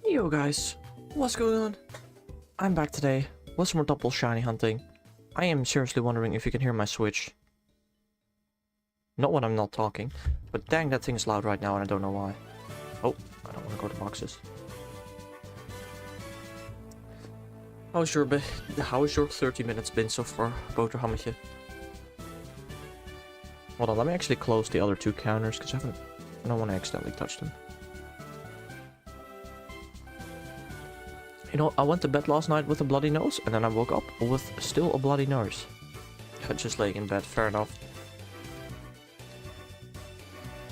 Yo guys, what's going on? I'm back today with some more double shiny hunting. I am seriously wondering if you can hear my Switch. Not when I'm not talking, but dang, that thing's loud right now and I don't know why. Oh, I don't want to go to boxes. How's your 30 minutes been so far, boterhammetje? Hold on, let me actually close the other two counters because I don't want to accidentally touch them. You know, I went to bed last night with a bloody nose, and then I woke up with still a bloody nose. Just laying in bed, fair enough.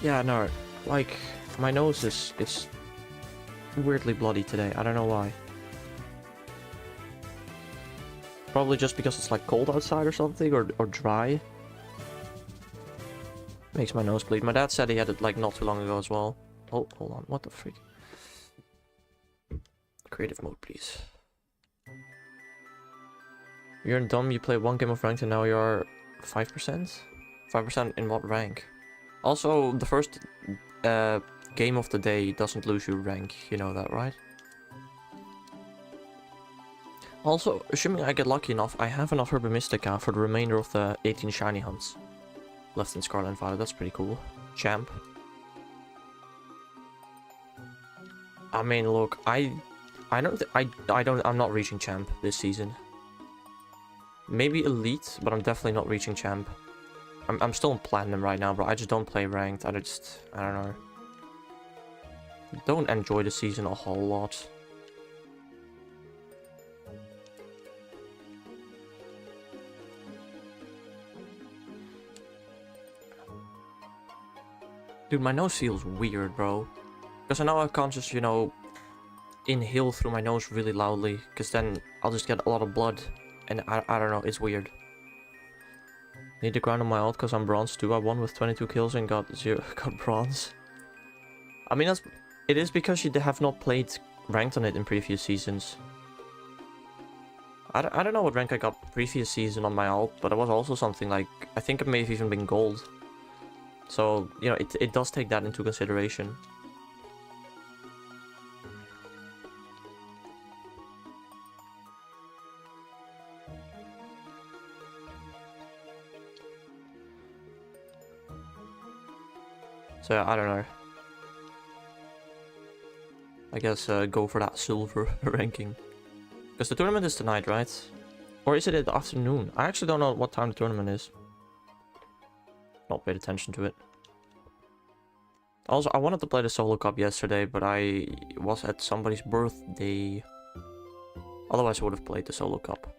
Yeah, no, like, my nose is weirdly bloody today, I don't know why. Probably just because it's like cold outside or something, or dry. Makes my nose bleed. My dad said he had it like not too long ago as well. Oh, hold on, what the freak? Creative mode, please. You're dumb, you play one game of ranked and now you're 5%? 5% in what rank? Also, the first game of the day doesn't lose you rank, you know that, right? Also, assuming I get lucky enough, I have enough Herba Mystica for the remainder of the 18 shiny hunts left in Scarlet and Violet. That's pretty cool. Champ. I mean, look, I'm not reaching champ this season. Maybe elite, but I'm definitely not reaching champ. I'm still in platinum right now, but I just don't play ranked. I don't know. Don't enjoy the season a whole lot. Dude, my nose feels weird, bro. Because I know I can't just, you know, inhale through my nose really loudly, because then I'll just get a lot of blood, and I don't know, it's weird. Need to grind on my ult because I'm bronze too. I won with 22 kills and got bronze. I mean, it is because you have not played ranked on it in previous seasons. I don't know what rank I got previous season on my ult, but it was also something like, I think it may have even been gold. So, you know, it does take that into consideration. So yeah, I don't know. I guess go for that silver ranking. Because the tournament is tonight, right? Or is it in the afternoon? I actually don't know what time the tournament is. Not paid attention to it. Also, I wanted to play the solo cup yesterday, but I was at somebody's birthday. Otherwise, I would have played the solo cup.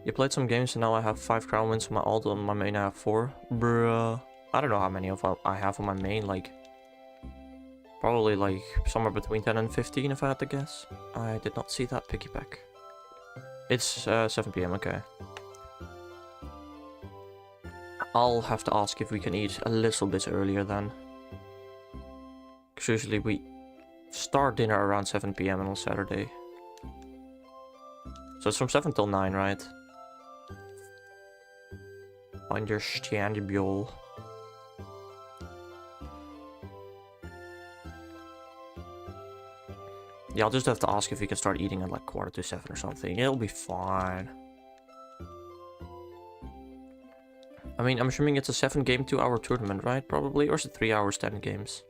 You played some games and now I have 5 crown wins on my ult, on my main I have 4. Bruh. I don't know how many of I have on my main, like... Probably like somewhere between 10 and 15 if I had to guess. I did not see that Pikipek. It's 7 PM, okay. I'll have to ask if we can eat a little bit earlier then. Because usually we start dinner around 7 PM on Saturday. So it's from 7 till 9, right? Understandable. Yeah, I'll just have to ask if we can start eating at like 6:45 or something. It'll be fine. I mean, I'm assuming it's a 7-game 2-hour tournament, right? Probably. Or is it 3 hours, 10 games?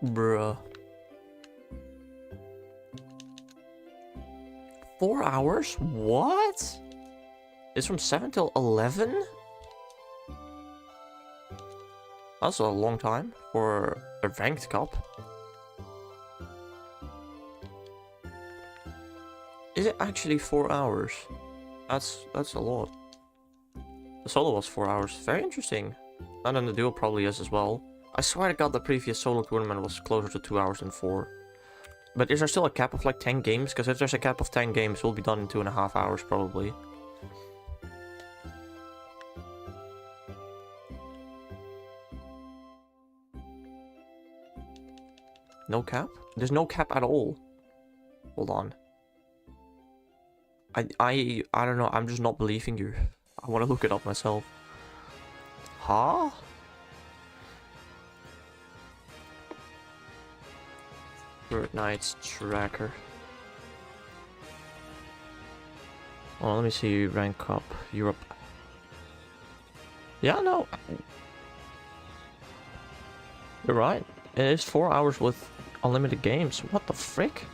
Bruh. 4 hours? What? It's from 7 till 11? That's a long time for a ranked cup. Is it actually 4 hours? That's a lot. The solo was 4 hours. Very interesting. And then the duo probably is as well. I swear to god the previous solo tournament was closer to 2 hours than 4. But is there still a cap of like 10 games? Because if there's a cap of 10 games, we'll be done in 2.5 hours probably. No cap? There's no cap at all. Hold on. I don't know. I'm just not believing you. I want to look it up myself. Huh? Bird Knights tracker. Oh, let me see. Rank up. Europe. Yeah, no. You're right. It is 4 hours with unlimited games. What the frick?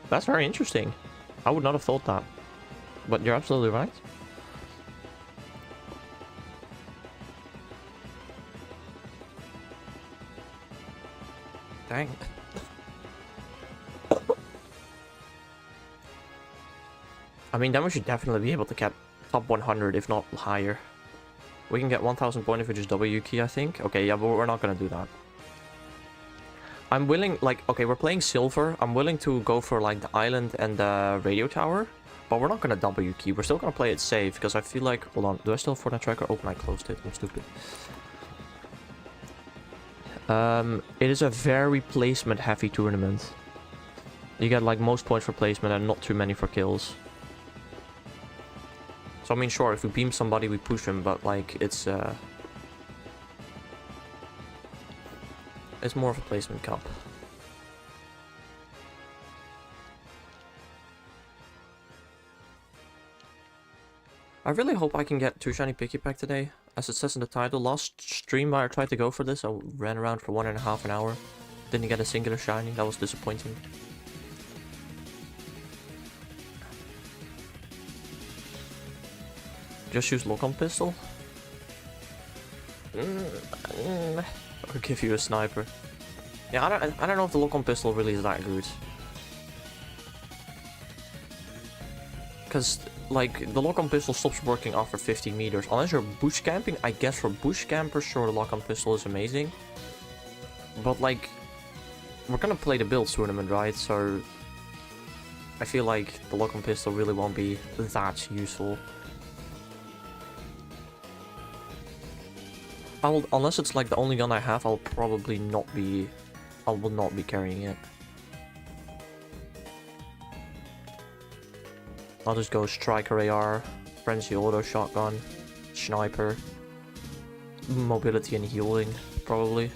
That's very interesting. I would not have thought that. But you're absolutely right. Dang. I mean, then we should definitely be able to get top 100, if not higher. We can get 1000 points if we just W key, I think. Okay, yeah, but we're not gonna do that. I'm willing, like, okay, we're playing silver. I'm willing to go for, like, the island and the radio tower. But we're not gonna W key. We're still gonna play it safe, because I feel like... Hold on, do I still have Fortnite tracker? Open, I closed it. I'm stupid. It is a very placement-heavy tournament. You get, like, most points for placement and not too many for kills. So, I mean, sure, if we beam somebody, we push him, but, like, it's more of a placement cup. I really hope I can get 2 shiny Pikipek today. As it says in the title, last stream where I tried to go for this, I ran around for 1.5 hours. Didn't get a singular shiny, that was disappointing. Just use lock-on pistol? I'll give you a sniper. Yeah, I don't know if the lock-on pistol really is that good. Because, like, the lock-on pistol stops working after 50 meters. Unless you're bush camping, I guess for bush campers, sure, the lock-on pistol is amazing. But, like, we're gonna play the builds tournament, right? So, I feel like the lock-on pistol really won't be that useful. Unless it's like the only gun I have, I will not be carrying it. I'll just go striker AR, frenzy auto shotgun, sniper, mobility and healing, probably.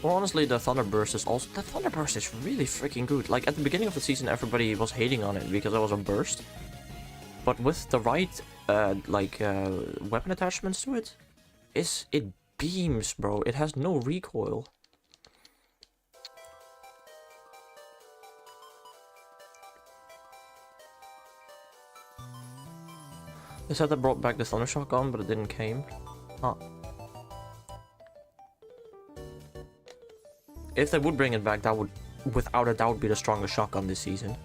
Well, honestly, the Thunderburst is also... The Thunderburst is really freaking good. Like, at the beginning of the season, everybody was hating on it because it was a burst. But with the right, weapon attachments to it, it beams, bro. It has no recoil. They said they brought back the Thunder Shotgun, but it didn't came. Huh. If they would bring it back, that would, without a doubt, be the strongest shotgun this season.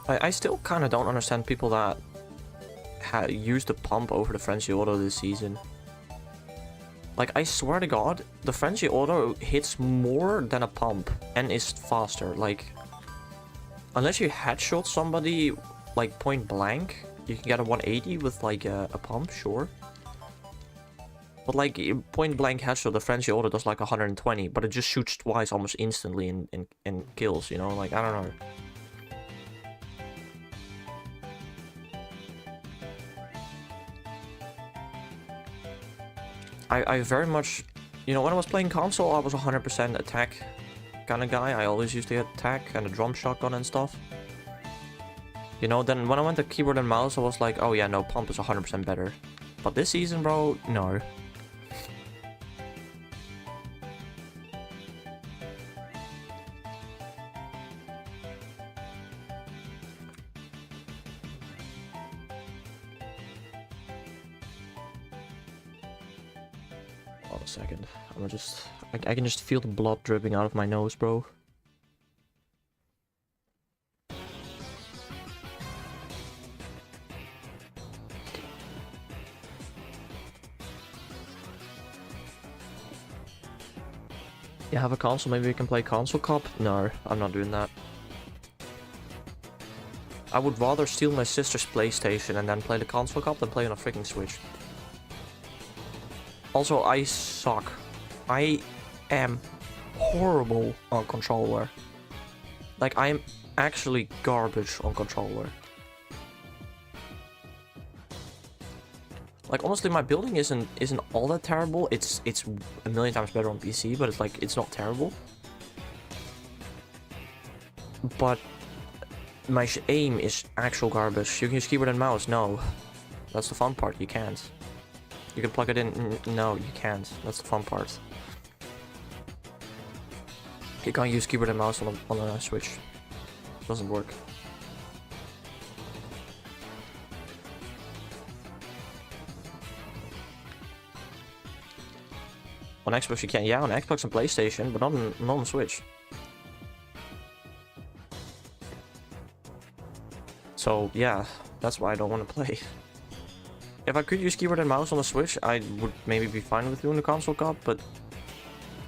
I still kind of don't understand people that use the pump over the Frenzy Auto this season. Like, I swear to God, the Frenzy Auto hits more than a pump and is faster. Like, unless you headshot somebody, like, point blank, you can get a 180 with, like, a pump, sure. But, like, point blank headshot, the Frenzy Auto does, like, 120, but it just shoots twice almost instantly and kills, you know? Like, I don't know. I very much, you know, when I was playing console, I was 100% attack kind of guy. I always used to get attack and a drum shotgun and stuff. You know, then when I went to keyboard and mouse, I was like, oh yeah, no, pump is 100% better. But this season, bro, no. A second. I can just feel the blood dripping out of my nose, bro. You have a console, maybe we can play console cop? No, I'm not doing that. I would rather steal my sister's PlayStation and then play the console cop than play on a freaking Switch. Also, I suck. I am horrible on controller. Like, I am actually garbage on controller. Like, honestly, my building isn't all that terrible. It's a million times better on PC, but it's like, it's not terrible. But my aim is actual garbage. You can use keyboard and mouse. No. That's the fun part. You can't. You can plug it in. No, you can't. That's the fun part. You can't use keyboard and mouse on a Switch. It doesn't work. On Xbox you can. Yeah, on Xbox and PlayStation, but not on Switch. So, yeah, that's why I don't want to play. If I could use keyboard and mouse on the Switch, I would maybe be fine with doing the console cop, but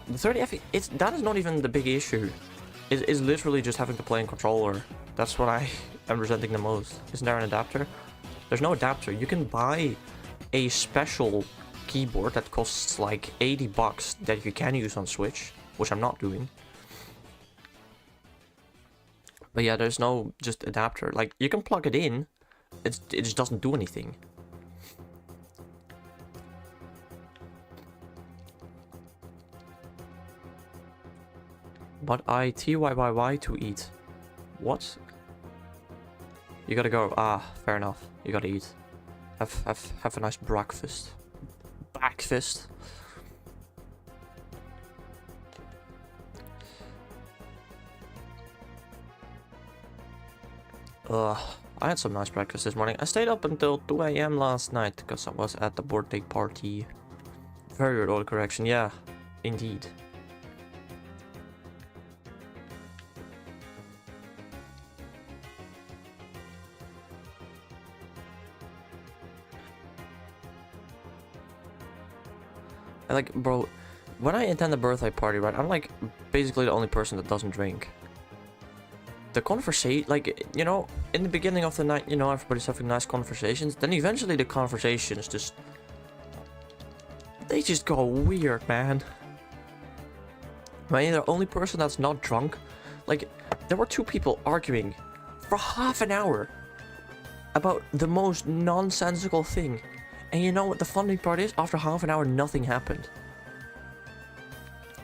the 30 FPS, that is not even the big issue. It's literally just having to play in controller. That's what I am resenting the most. Isn't there an adapter? There's no adapter. You can buy a special keyboard that costs like 80 bucks that you can use on Switch, which I'm not doing. But yeah, there's no just adapter. Like, you can plug it in, it just doesn't do anything. But I TYYY to eat. What? You gotta go. Ah, fair enough. You gotta eat. Have a nice breakfast. Breakfast. I had some nice breakfast this morning. I stayed up until 2 AM last night because I was at the birthday party. Very weird autocorrection, yeah, indeed. Like, bro, when I attend a birthday party, right, I'm like basically the only person that doesn't drink. The conversation, like, you know, in the beginning of the night, you know, everybody's having nice conversations. Then eventually the conversations just, they just go weird, man. Am I the only person that's not drunk? Like, there were two people arguing for half an hour about the most nonsensical thing. And you know what the funny part is? After half an hour, nothing happened.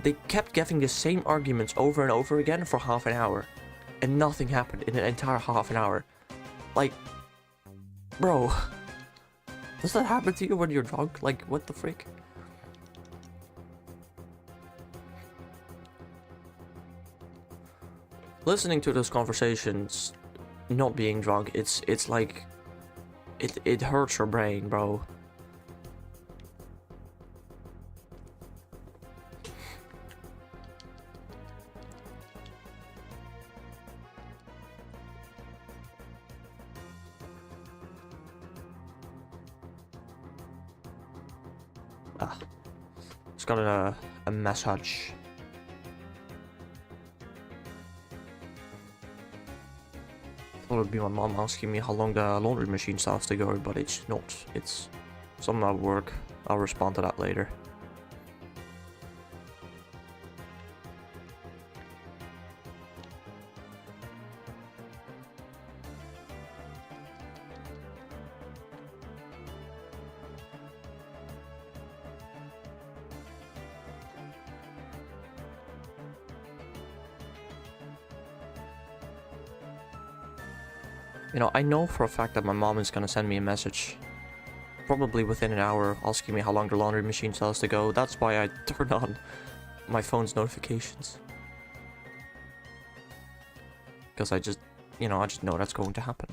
They kept giving the same arguments over and over again for half an hour. And nothing happened in an entire half an hour. Like, bro, does that happen to you when you're drunk? Like, what the frick? Listening to those conversations, not being drunk, it's like, it hurts your brain, bro. Just got a message. Thought it would be my mom asking me how long the laundry machine starts to go, but it's not. It's something at work. I'll respond to that later. You know, I know for a fact that my mom is gonna send me a message, probably within an hour, asking me how long the laundry machine tells to go. That's why I turn on my phone's notifications. Because I just, you know, I just know that's going to happen.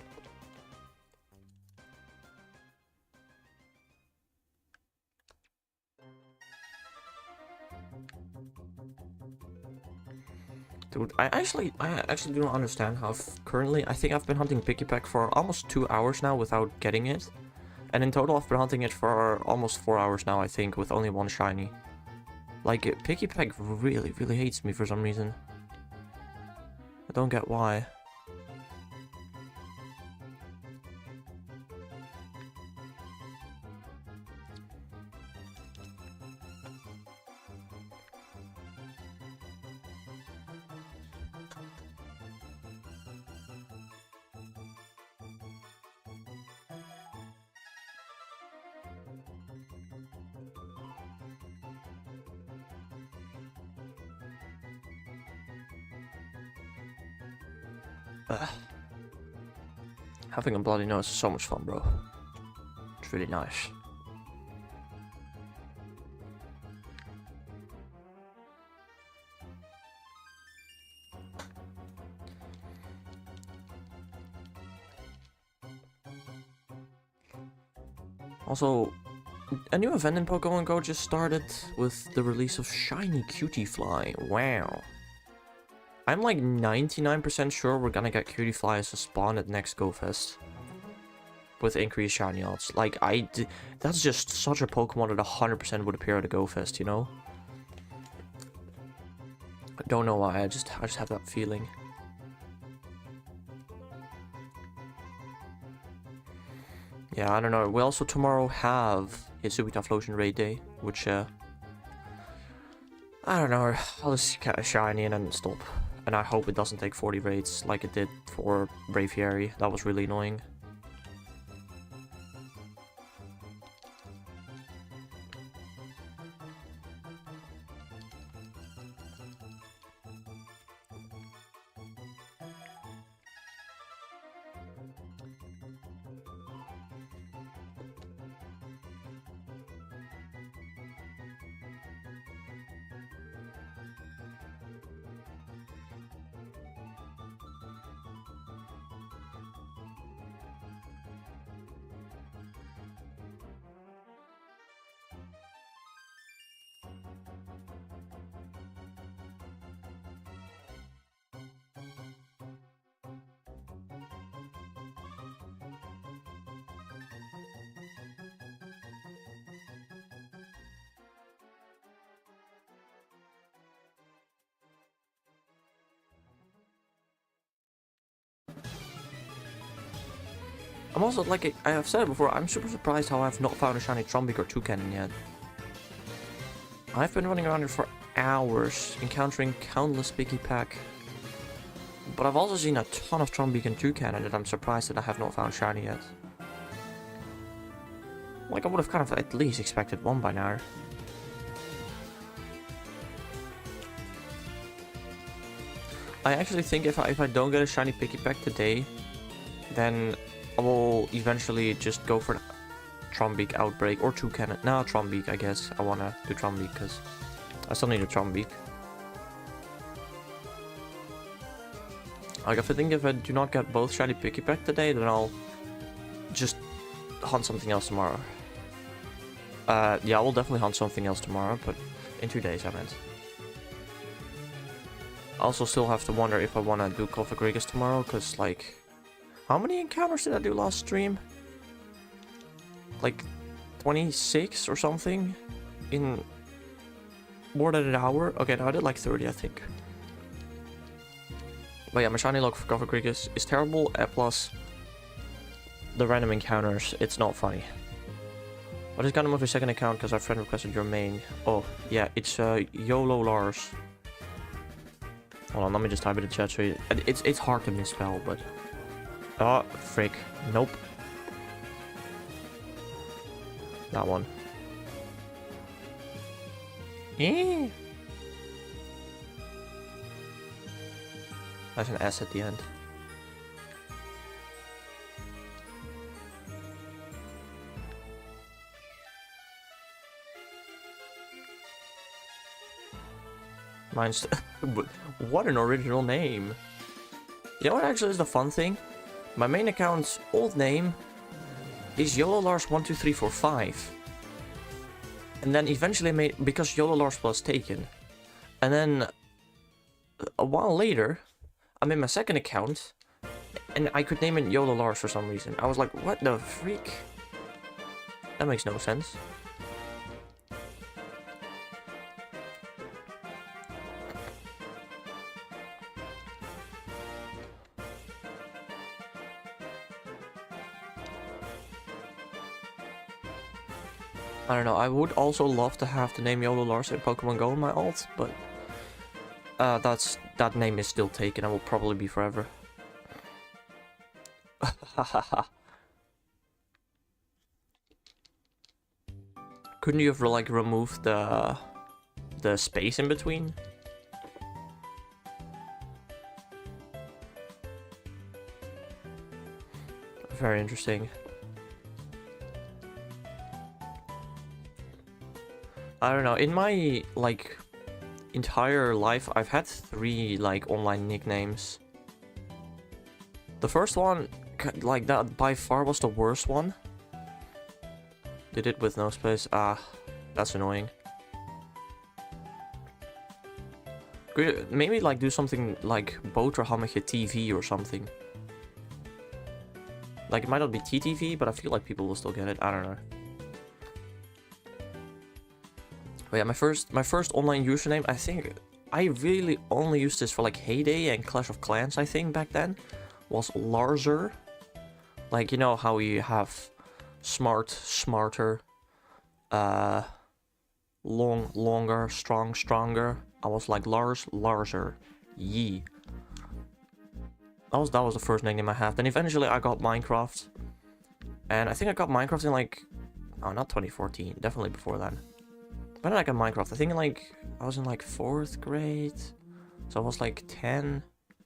Dude, I actually do not understand how currently, I think I've been hunting Pikipek for almost 2 hours now without getting it. And in total I've been hunting it for almost 4 hours now, I think, with only one shiny. Like, Pikipek really, really hates me for some reason. I don't get why. Having a bloody nose is so much fun, bro. It's really nice. Also, a new event in Pokemon Go just started with the release of Shiny Cutiefly. Wow. I'm like 99% sure we're gonna get Cutiefly as a spawn at next Go Fest. With increased shiny odds. Like, that's just such a Pokemon that 100% would appear at a Go Fest, you know? I don't know why, I just have that feeling. Yeah, I don't know. We also tomorrow have Hitsubita Flosion Raid Day, which, I don't know, I'll just get a shiny and then stop. And I hope it doesn't take 40 raids like it did for Braviary. That was really annoying. I'm also, like I have said it before, I'm super surprised how I've not found a shiny Trumbeak or Toucannon yet. I've been running around here for hours, encountering countless Pikipek. But I've also seen a ton of Trumbeak and Toucannon that I'm surprised that I have not found shiny yet. Like, I would have kind of at least expected one by now. I actually think if I don't get a shiny Pikipek today, then I will eventually just go for the Trumbeak Outbreak or Toucannon. No, Trumbeak, I guess. I want to do Trumbeak because I still need a Trumbeak. Like, if I do not get both shiny Pikipek today, then I'll just hunt something else tomorrow. Yeah, I will definitely hunt something else tomorrow, but in 2 days, I meant. I also still have to wonder if I want to do Cofagrigus tomorrow, because, like, how many encounters did I do last stream? Like 26 or something in more than an hour? Okay, no, I did like 30, I think. But yeah, my shiny luck for Cofagrigus is terrible, plus the random encounters, it's not funny. I just got to move your second account because our friend requested your main. Oh, yeah, it's YOLO Lars. Hold on, let me just type it in chat so you... It's hard to misspell, but... Oh, frick. Nope. That one. Eh. That's an S at the end. Mine's... What an original name. You know what actually is the fun thing? My main account's old name is YOLO Lars12345. And then eventually I made... Because YOLO Lars was taken. And then... A while later, I made my second account. And I could name it YOLO Lars for some reason. I was like, what the freak? That makes no sense. I don't know, I would also love to have the name YOLO Lars in Pokemon Go in my alt, but that name is still taken and will probably be forever. Couldn't you have like removed the space in between? Very interesting. I don't know, in my like entire life I've had 3 like online nicknames. The first one, like, that by far was the worst one. Did it with no space. Ah, that's annoying. Maybe like do something like Boterhammetje TV or something. Like, it might not be TTV, but I feel like people will still get it. I don't know. But yeah, my first online username, I think I really only used this for like Heyday and Clash of Clans, I think, back then, was Larzer. Like, you know how you have smart, smarter, long, longer, strong, stronger. I was like Larzer, Yee. That was the first nickname I had. Then eventually I got Minecraft, and I think I got Minecraft in like, oh, not 2014, definitely before then. When did I get Minecraft? I think like I was in like 4th grade, so I was like 10,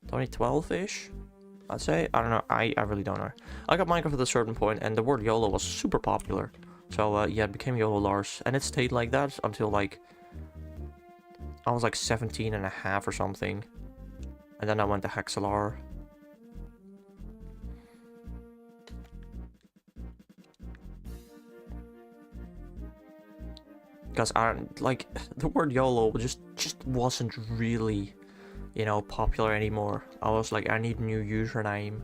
2012-ish, I'd say. I don't know, I really don't know. I got Minecraft at a certain point, and the word YOLO was super popular. So yeah, it became YOLO Lars, and it stayed like that until like, I was like 17 and a half or something. And then I went to Hexalar. Because like, the word YOLO just wasn't really, you know, popular anymore. I was like, I need a new username.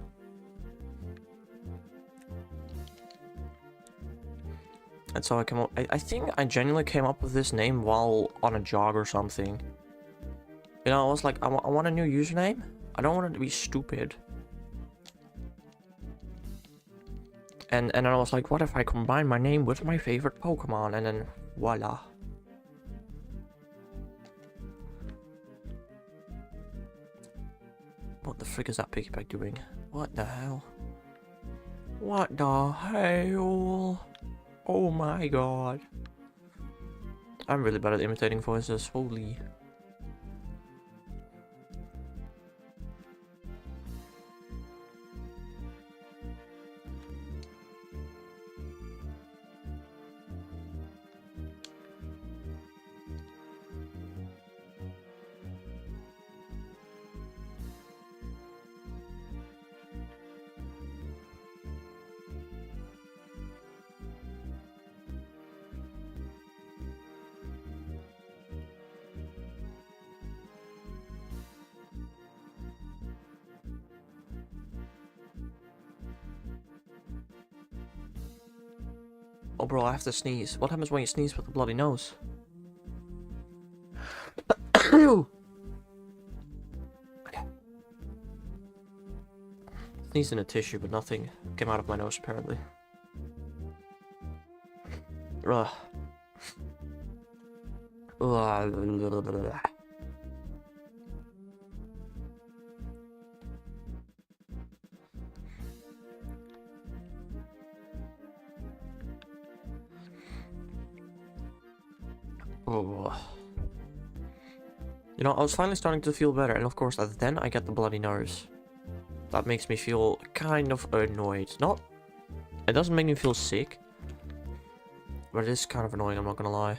And so I came up, I think I genuinely came up with this name while on a jog or something. You know, I was like, I want a new username. I don't want it to be stupid. And then I was like, what if I combine my name with my favorite Pokemon? And then voila. What the frick is that Pikipek doing? What the hell? What the hell? Oh my god. I'm really bad at imitating voices, holy. Oh bro, I have to sneeze. What happens when you sneeze with a bloody nose? Okay. Sneezed in a tissue, but nothing came out of my nose apparently. Ugh. Ugh. Oh. You know, I was finally starting to feel better, and of course, then I get the bloody nose. That makes me feel kind of annoyed. Not... It doesn't make me feel sick, but it is kind of annoying, I'm not gonna lie.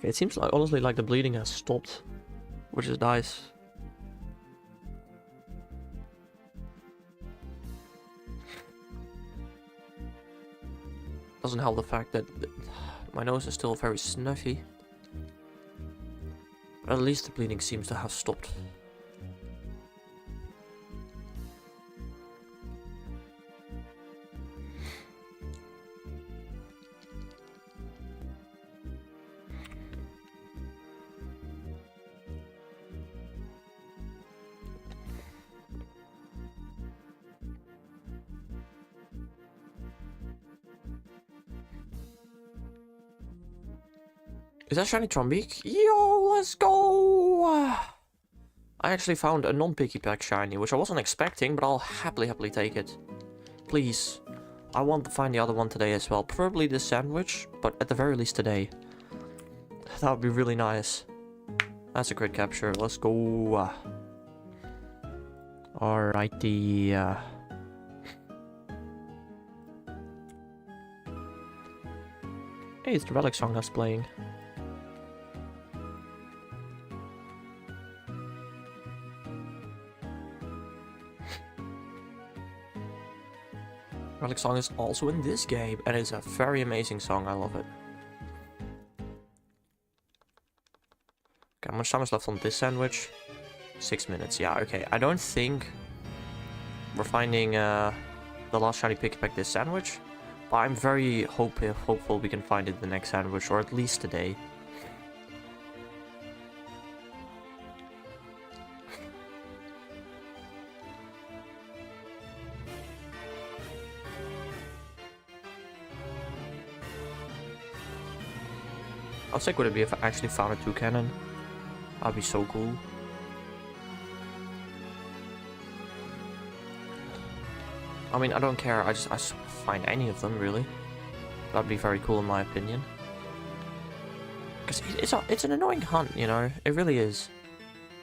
It seems like, honestly, like the bleeding has stopped, which is nice. Doesn't help the fact that my nose is still very snuffy. At least the bleeding seems to have stopped. Is that shiny Trombeak? Yo, let's go! I actually found a non-Pikipek shiny, which I wasn't expecting, but I'll happily take it. Please. I want to find the other one today as well. Preferably this sandwich, but at the very least today. That would be really nice. That's a great capture. Let's go. Alrighty. Hey, it's the Relic song that's playing. Relic song is also in this game, and it's a very amazing song. I love it. Okay, how much time is left on this sandwich? 6 minutes. Yeah, okay. I don't think we're finding the last shiny Pikipek this sandwich, but I'm very hopeful we can find it the next sandwich, or at least today. How sick would it be if I actually found a 2-cannon? That'd be so cool. I mean, I don't care, I just find any of them, really. That'd be very cool in my opinion. Because it's an annoying hunt, you know? It really is.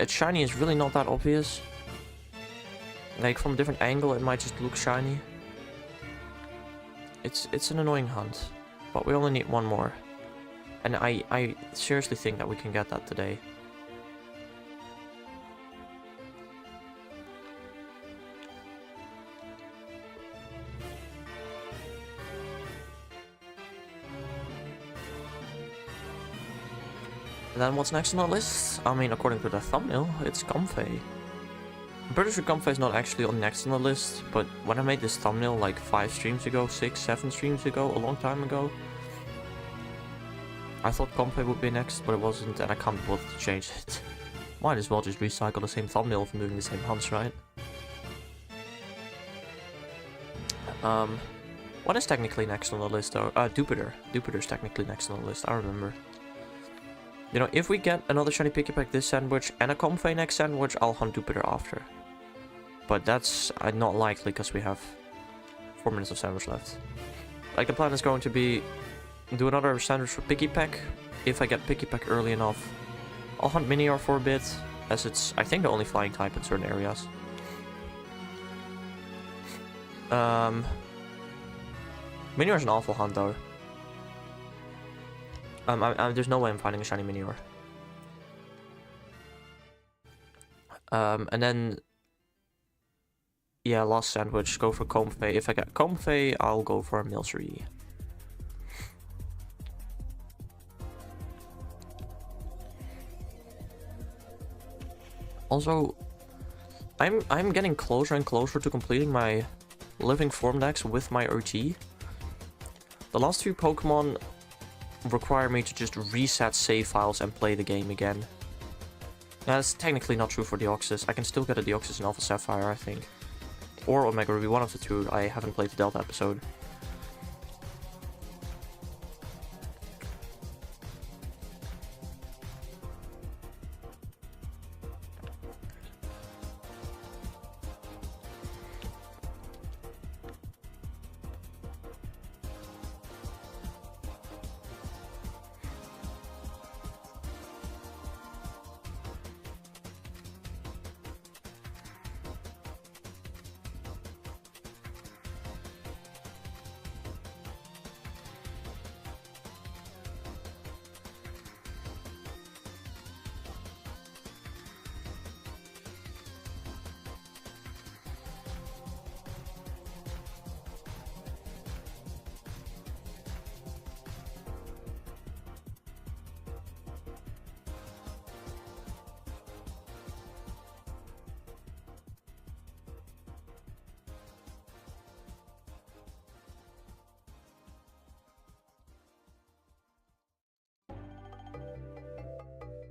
Its shiny is really not that obvious. Like, from a different angle, it might just look shiny. It's an annoying hunt. But we only need one more. And I seriously think that we can get that today. And then what's next on the list? I mean, according to the thumbnail, it's Comfey. I'm pretty sure Comfey is not actually next on the list, but when I made this thumbnail like 5 streams ago, 6, 7 streams ago, a long time ago, I thought Comfey would be next, but it wasn't, and I can't bother to change it. Might as well just recycle the same thumbnail from doing the same hunts, right? What is technically next on the list though? Jupiter. Jupiter's technically next on the list, I remember. You know, if we get another shiny Pikipek this sandwich and a Comfey next sandwich, I'll hunt Jupiter after. But that's not likely because we have 4 minutes of sandwich left. Like, the plan is going to be do another sandwich for Pikipek. If I get Pikipek early enough, I'll hunt Minior for a bit, as it's, I think, the only flying type in certain areas. Minior's an awful hunt, though. There's no way I'm finding a shiny Minior. And then, yeah, last sandwich, go for Comfey. If I get Comfey, I'll go for a Milcery. Also, I'm getting closer and closer to completing my living form decks with my OT. The last 2 Pokemon require me to just reset save files and play the game again. Now, that's technically not true for Deoxys. I can still get a Deoxys in Alpha Sapphire, I think. Or Omega Ruby, one of the two. I haven't played the Delta episode.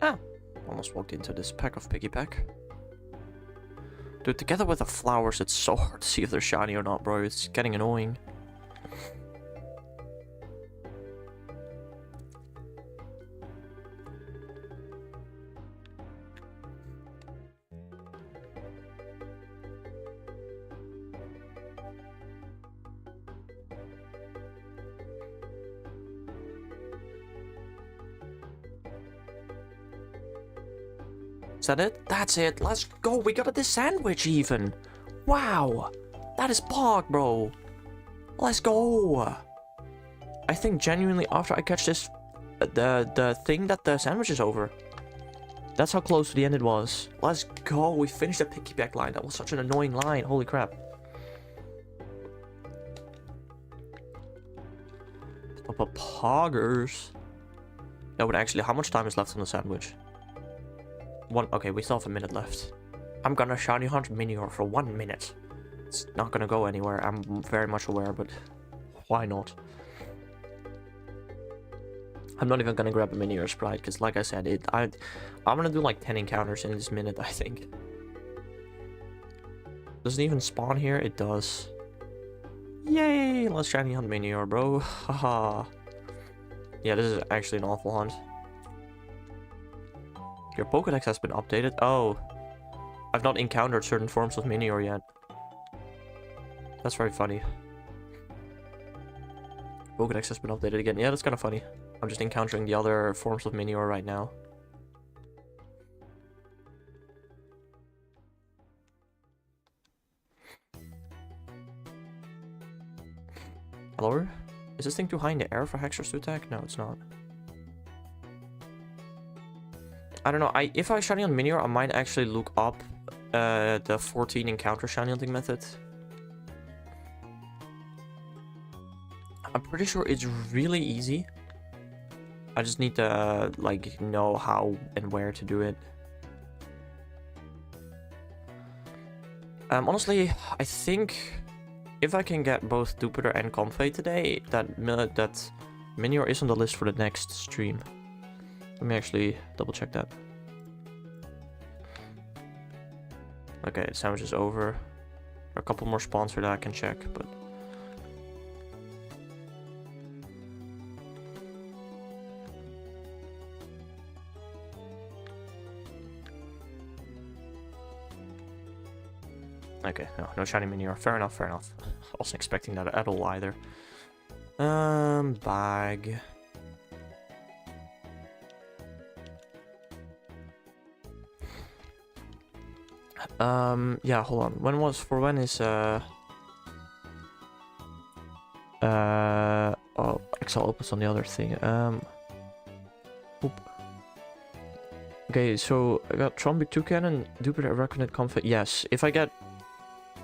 Ah, almost walked into this pack of Pikipek. Dude, together with the flowers, it's so hard to see if they're shiny or not, bro. It's getting annoying. Is that it? That's it. Let's go. We got this sandwich even. Wow. That is pog, bro. Let's go. I think genuinely after I catch this, the thing that the sandwich is over. That's how close to the end it was. Let's go. We finished the Pikipek line. That was such an annoying line. Holy crap. Stop a poggers. No, but actually, how much time is left on the sandwich? Okay, we still have a minute left. I'm gonna shiny hunt Minior for 1 minute. It's not gonna go anywhere, I'm very much aware, but why not? I'm not even gonna grab a Minior Sprite, because like I said, I'm gonna do like 10 encounters in this minute, I think. Does it even spawn here? It does. Yay! Let's shiny hunt Minior, bro. Haha. Yeah, this is actually an awful hunt. Your Pokédex has been updated. Oh. I've not encountered certain forms of Minior yet. That's very funny. Pokédex has been updated again. Yeah, that's kind of funny. I'm just encountering the other forms of Minior right now. Hello? Is this thing too high in the air for Hexers to attack? No, it's not. I don't know. If I shiny on Minior, I might actually look up the 14 encounter shiny hunting method. I'm pretty sure it's really easy. I just need to like know how and where to do it. Honestly, I think if I can get both Jupiter and Comfey today, that Minior is on the list for the next stream. Let me actually double check that. Okay, the sandwich is over. There are a couple more spawns here that I can check, but... Okay, no shiny Minior. Fair enough, fair enough. I wasn't expecting that at all either. Bag... yeah, hold on. When is, oh, Excel opens on the other thing. Oop. Okay, so I got Trombic Toucan, Jupiter, Araconid, Comfey. Yes, if I get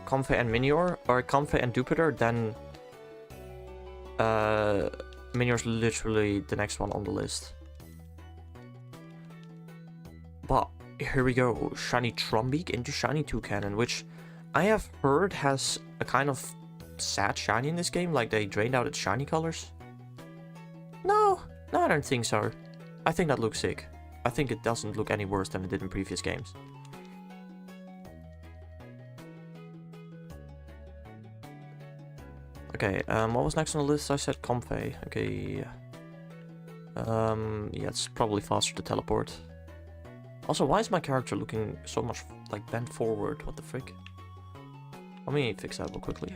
Comfey and Minior, or Comfey and Jupiter, then, Minior's literally the next one on the list. But here we go, shiny Trombeak into shiny Toucan, which I have heard has a kind of sad shiny in this game, like they drained out its shiny colors. No, I don't think so. I think that looks sick. I think it doesn't look any worse than it did in previous games. Okay, what was next on the list? I said Comfey. Okay. Yeah, it's probably faster to teleport. Also, why is my character looking so much like bent forward? What the frick? Let me fix that real quickly.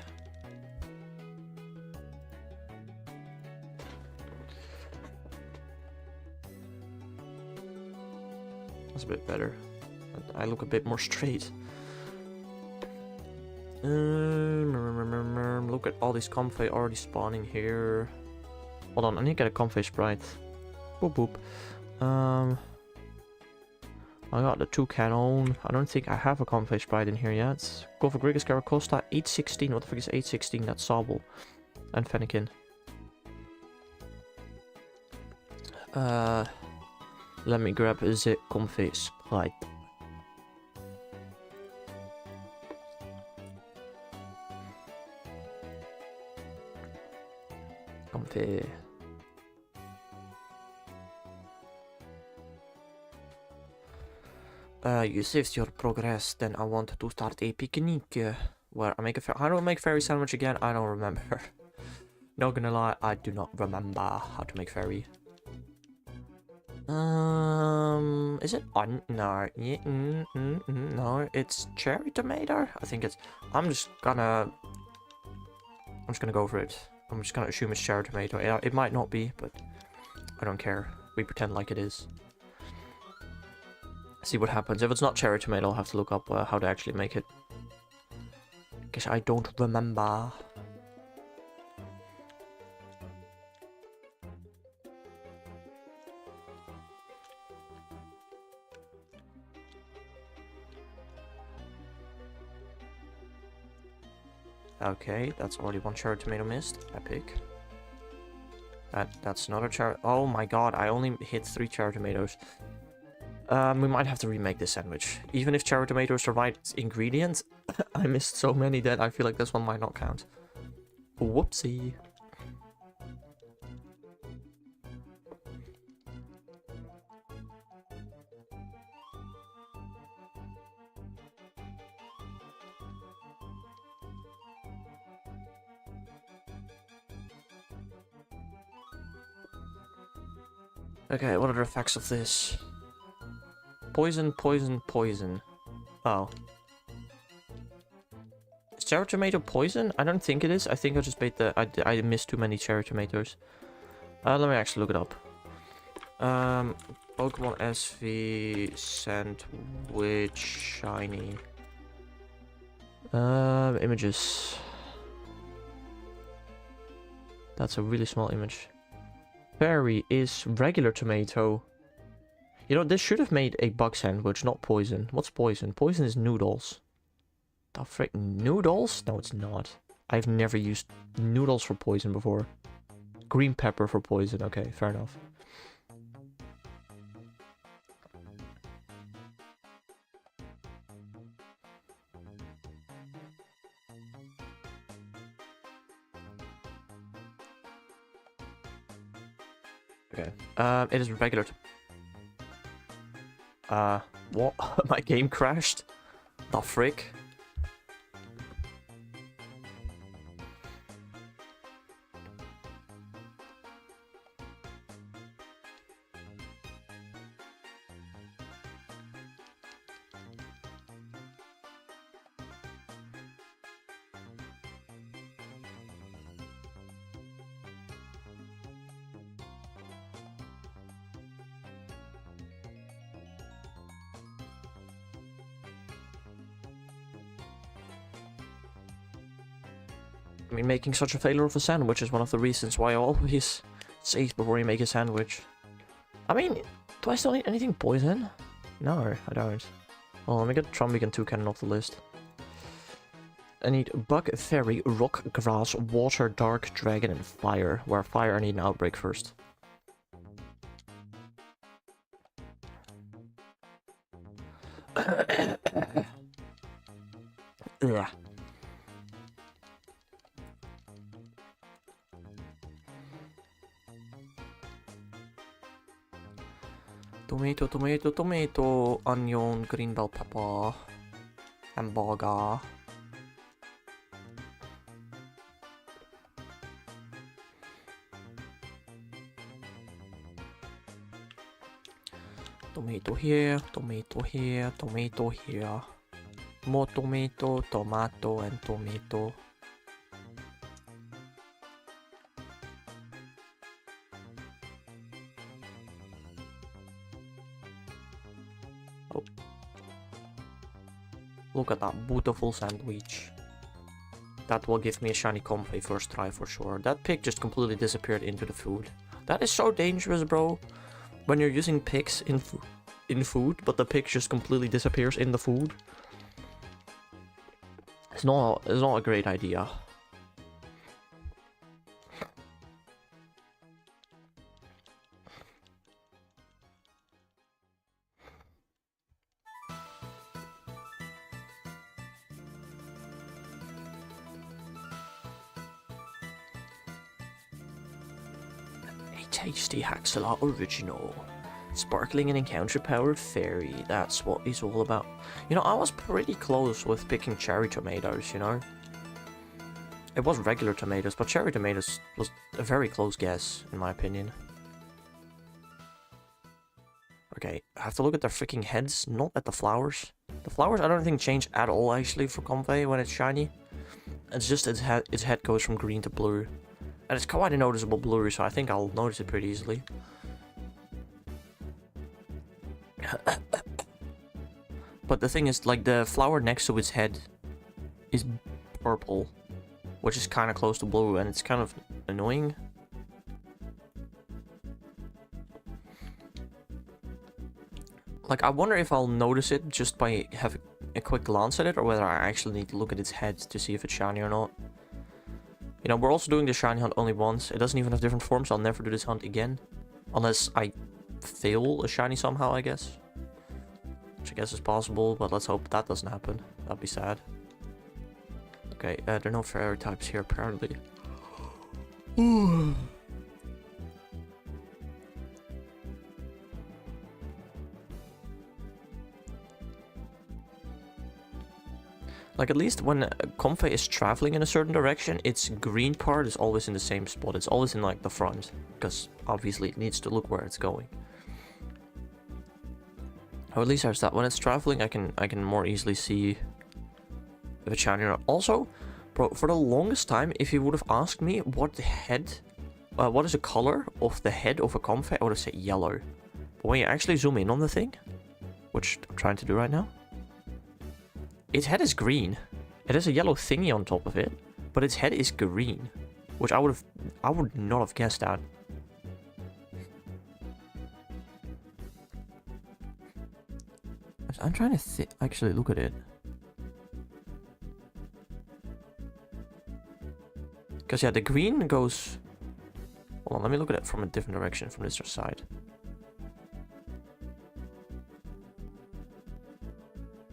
That's a bit better. I look a bit more straight. Look at all these Comfey already spawning here. Hold on, I need to get a Comfey sprite. Boop boop. I got the Toucan. I don't think I have a Comfey sprite in here yet. Go for Grigus Caracosta, 816. What the frick is 816? That's Sobble. And Fennekin. Let me grab the Comfey sprite. Comfey. You saved your progress, then I want to start a picnic. Where I make a how do I make fairy sandwich again? I don't remember. Not gonna lie, I do not remember how to make fairy. Is it on? No, no, it's cherry tomato. I think it's. I'm just gonna go for it. I'm just gonna assume it's cherry tomato. It might not be, but I don't care. We pretend like it is. See what happens. If it's not cherry tomato, I'll have to look up how to actually make it. Because I don't remember. Okay, that's already one cherry tomato missed. Epic. That's another cherry. Oh my god, I only hit 3 cherry tomatoes. We might have to remake this sandwich. Even if cherry tomatoes are the right ingredients, I missed so many that I feel like this one might not count. Whoopsie. Okay, what are the effects of this? Poison, poison, poison. Oh. Is cherry tomato poison? I don't think it is. I think I just made the... I missed too many cherry tomatoes. Let me actually look it up. Pokemon SV sandwich shiny. Images. That's a really small image. Fairy is regular tomato. You know, this should have made a bug sandwich, not poison. What's poison? Poison is noodles. The frick? Noodles? No, it's not. I've never used noodles for poison before. Green pepper for poison. Okay, fair enough. Okay. It is regular. What? My game crashed? The frick? I mean, making such a failure of a sandwich is one of the reasons why I always save before you make a sandwich. I mean, do I still need anything poison? No, I don't. Well, let me get Trumbeak and Toucan off the list. I need Bug, Fairy, Rock, Grass, Water, Dark, Dragon, and Fire. Where Fire, I need an Outbreak first. Ugh. Tomato, tomato, tomato, onion, green bell pepper, hamburger. Tomato here, tomato here, tomato here. More tomato, tomato, and tomato. Oh. Look at that beautiful sandwich. That will give me a shiny comfy first try for sure. That pig just completely disappeared into the food. That is so dangerous, bro. When you're using pigs in food, but the pig just completely disappears in the food. It's not a great idea. A tasty Haxala original. Sparkling and encounter-powered fairy. That's what he's all about. You know, I was pretty close with picking cherry tomatoes, you know? It was regular tomatoes, but cherry tomatoes was a very close guess, in my opinion. Okay, I have to look at their freaking heads, not at the flowers. The flowers I don't think change at all, actually, for Comfey when it's shiny. It's just its head goes from green to blue. And it's quite a noticeable blue, so I think I'll notice it pretty easily. But the thing is, like, the flower next to its head is purple, which is kind of close to blue, and it's kind of annoying. Like, I wonder if I'll notice it just by having a quick glance at it, or whether I actually need to look at its head to see if it's shiny or not. You know, we're also doing the shiny hunt only once. It doesn't even have different forms, so I'll never do this hunt again. Unless I fail a shiny somehow, I guess. Which I guess is possible, but let's hope that doesn't happen. That'd be sad. Okay, there are no fairy types here, apparently. Like, at least when Comfey is traveling in a certain direction, its green part is always in the same spot. It's always in, like, the front. Because, obviously, it needs to look where it's going. Or at least there's that. When it's traveling, I can more easily see if it's shiny or not. Also, bro, for the longest time, if you would have asked me what the head... what is the color of the head of a Comfey, I would have said yellow. But when you actually zoom in on the thing, which I'm trying to do right now, its head is green. It has a yellow thingy on top of it, but its head is green, which I would not have guessed that. I'm trying to actually look at it. Because yeah, the green goes... Hold on, let me look at it from a different direction, from this side.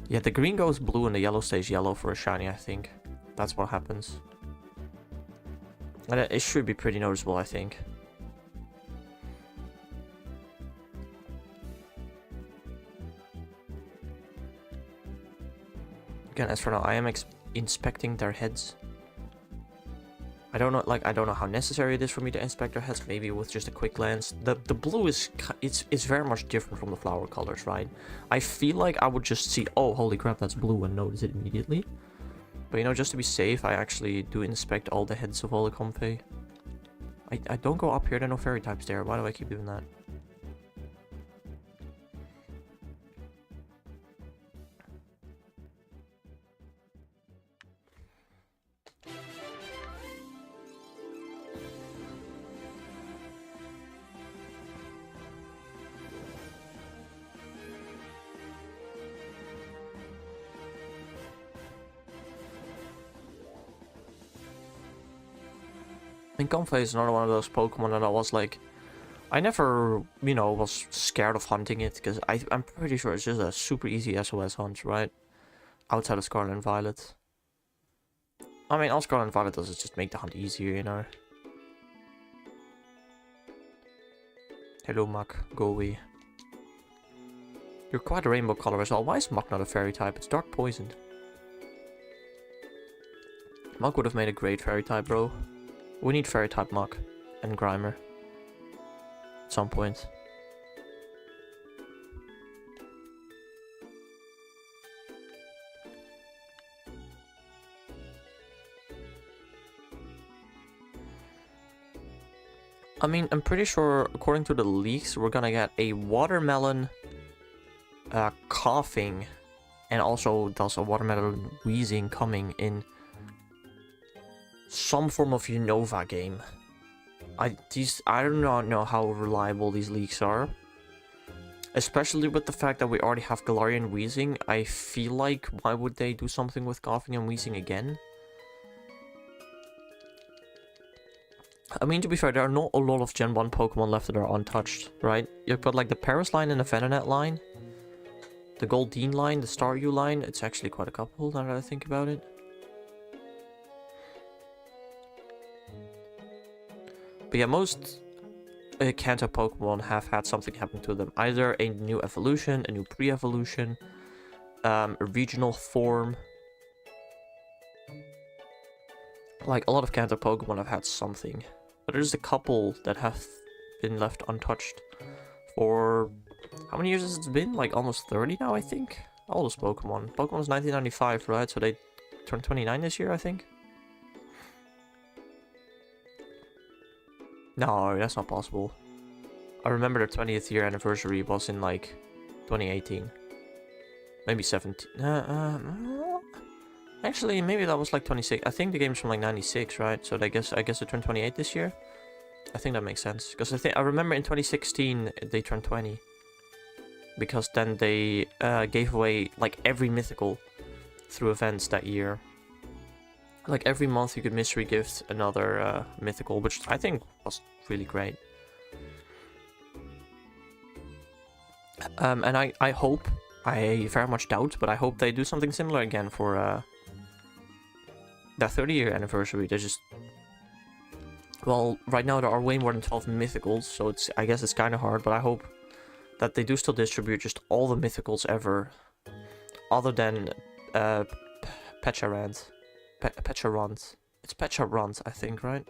Yeah, the green goes blue and the yellow stays yellow for a shiny, I think. That's what happens. And it should be pretty noticeable, I think. Again, as for now, I am inspecting their heads. I don't know, like, I don't know how necessary it is for me to inspect their heads. Maybe with just a quick glance. The blue is, it's very much different from the flower colors, right? I feel like I would just see, oh, holy crap, that's blue, and notice it immediately. But, you know, just to be safe, I actually do inspect all the heads of all the Comfey. I don't go up here, there are no fairy types there. Why do I keep doing that? I think Comfey is another one of those Pokemon that I was like... I never, you know, was scared of hunting it, because I'm pretty sure it's just a super easy SOS hunt, right? Outside of Scarlet and Violet. I mean, all Scarlet and Violet does is just make the hunt easier, you know? Hello, Muk. Go away. You're quite a rainbow color as well. Why is Muk not a fairy type? It's dark poisoned. Muk would have made a great fairy type, bro. We need fairy type Muk and Grimer at some point. I mean, I'm pretty sure, according to the leaks, we're gonna get a watermelon coughing, and also there's a watermelon wheezing coming in some form of Unova game. I do not know how reliable these leaks are. Especially with the fact that we already have Galarian wheezing. I feel like, why would they do something with coughing and wheezing again? I mean, to be fair, there are not a lot of Gen 1 Pokemon left that are untouched, right? You've got like the Paris line and the Venonat line. The Goldeen line, the Staryu line. It's actually quite a couple now that I think about it. But yeah, most Kanto Pokemon have had something happen to them. Either a new evolution, a new pre-evolution, a regional form. Like, a lot of Kanto Pokemon have had something. But there's a couple that have been left untouched for... How many years has it been? Like, almost 30 now, I think? All those Pokemon. Pokemon's 1995, right? So they turned 29 this year, I think? No, that's not possible. I remember their 20th year anniversary was in, like, 2018. Maybe 17. Actually, maybe that was like 26. I think the game's from like 96, right? So I guess they turned 28 this year. I think that makes sense. Because I remember in 2016 they turned 20. Because then they gave away like every mythical through events that year. Like every month you could mystery gift another mythical, which I think was really great. And I hope, I very much doubt, but I hope they do something similar again for their 30-year anniversary. They just... Well, right now there are way more than 12 mythicals, so I guess it's kind of hard, but I hope that they do still distribute just all the mythicals ever, other than Pecharant. Pecharant. It's Pecharant, I think, right?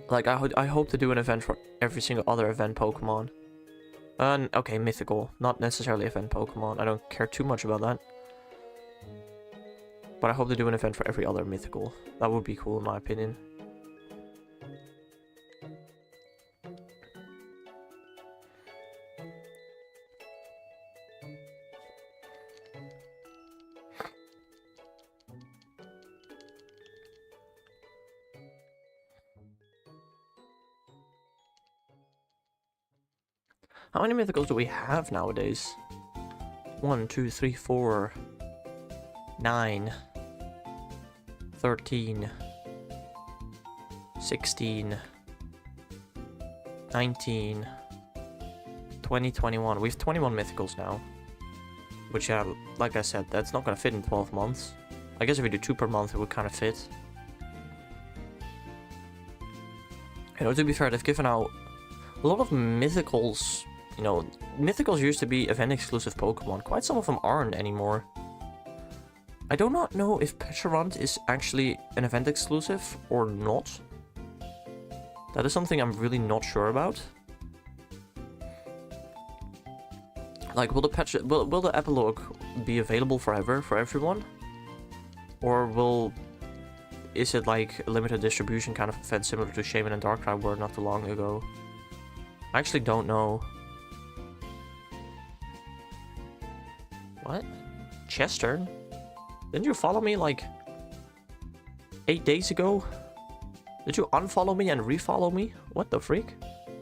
Like, I hope to do an event for every single other event Pokemon. Okay, mythical, not necessarily event Pokemon. I don't care too much about that. But I hope to do an event for every other mythical. That would be cool in my opinion. How many mythicals do we have nowadays? 1, 2, 3, 4, 9, 13, 16, 19, 20, 21. We have 21 mythicals now. Which, like I said, that's not gonna fit in 12 months. I guess if we do 2 per month, it would kind of fit. You know, to be fair, they've given out a lot of mythicals. You know, mythicals used to be event-exclusive Pokemon. Quite some of them aren't anymore. I do not know if Pecharant is actually an event-exclusive or not. That is something I'm really not sure about. Like, will the epilogue be available forever for everyone? Or is it like a limited distribution kind of event similar to Shaman and Darkrai were not too long ago? I actually don't know. What? Chester? Didn't you follow me like 8 days ago? Did you unfollow me and refollow me? What the freak?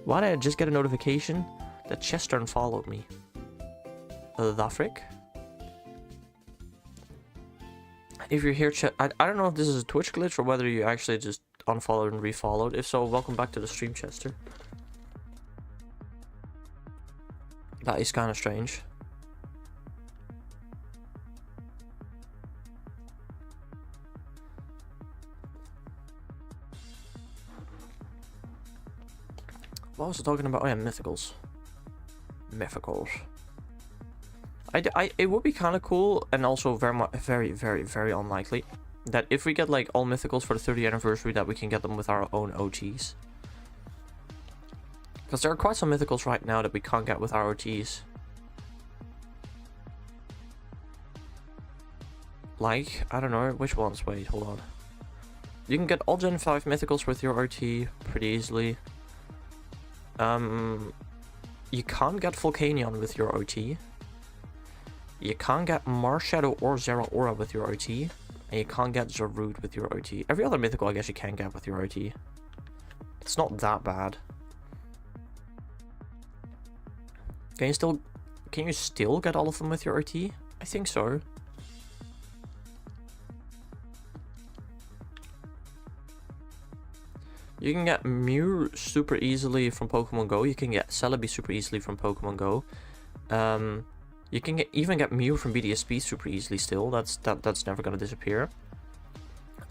Why did I just get a notification that Chester followed me? The frick? If you're here, I don't know if this is a Twitch glitch or whether you actually just unfollowed and refollowed. If so, welcome back to the stream, Chester. That is kind of strange. What was I talking about? Oh yeah, mythicals. Mythicals. It would be kind of cool, and also very unlikely, that if we get like all mythicals for the 30th anniversary, that we can get them with our own OTs. Because there are quite some mythicals right now that we can't get with our OTs. Like, I don't know, which ones? Wait, hold on. You can get all Gen 5 mythicals with your OT pretty easily. You can't get Volcanion with your OT. You can't get Marshadow or Zeraora with your OT. And you can't get Zarude with your OT. Every other mythical I guess you can get with your OT. It's not that bad. Can you still get all of them with your OT? I think so. You can get Mew super easily from Pokemon Go. You can get Celebi super easily from Pokemon Go. You can even get Mew from BDSP super easily still. That's never gonna disappear.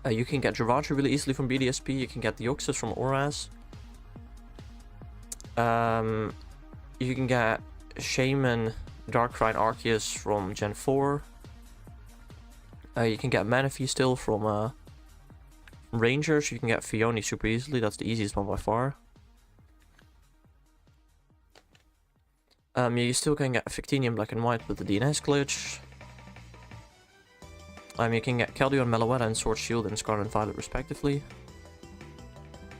You can get Giratina really easily from BDSP. You can get Deoxys from Oras. You can get Shaman, Darkrai, and Arceus from Gen 4. You can get Manaphy still from Rangers. You can get Fione super easily. That's the easiest one by far. You still can get Victini in Black and White with the DNS glitch. You can get Keldeo and Meloetta and Sword Shield and Scarlet and Violet respectively.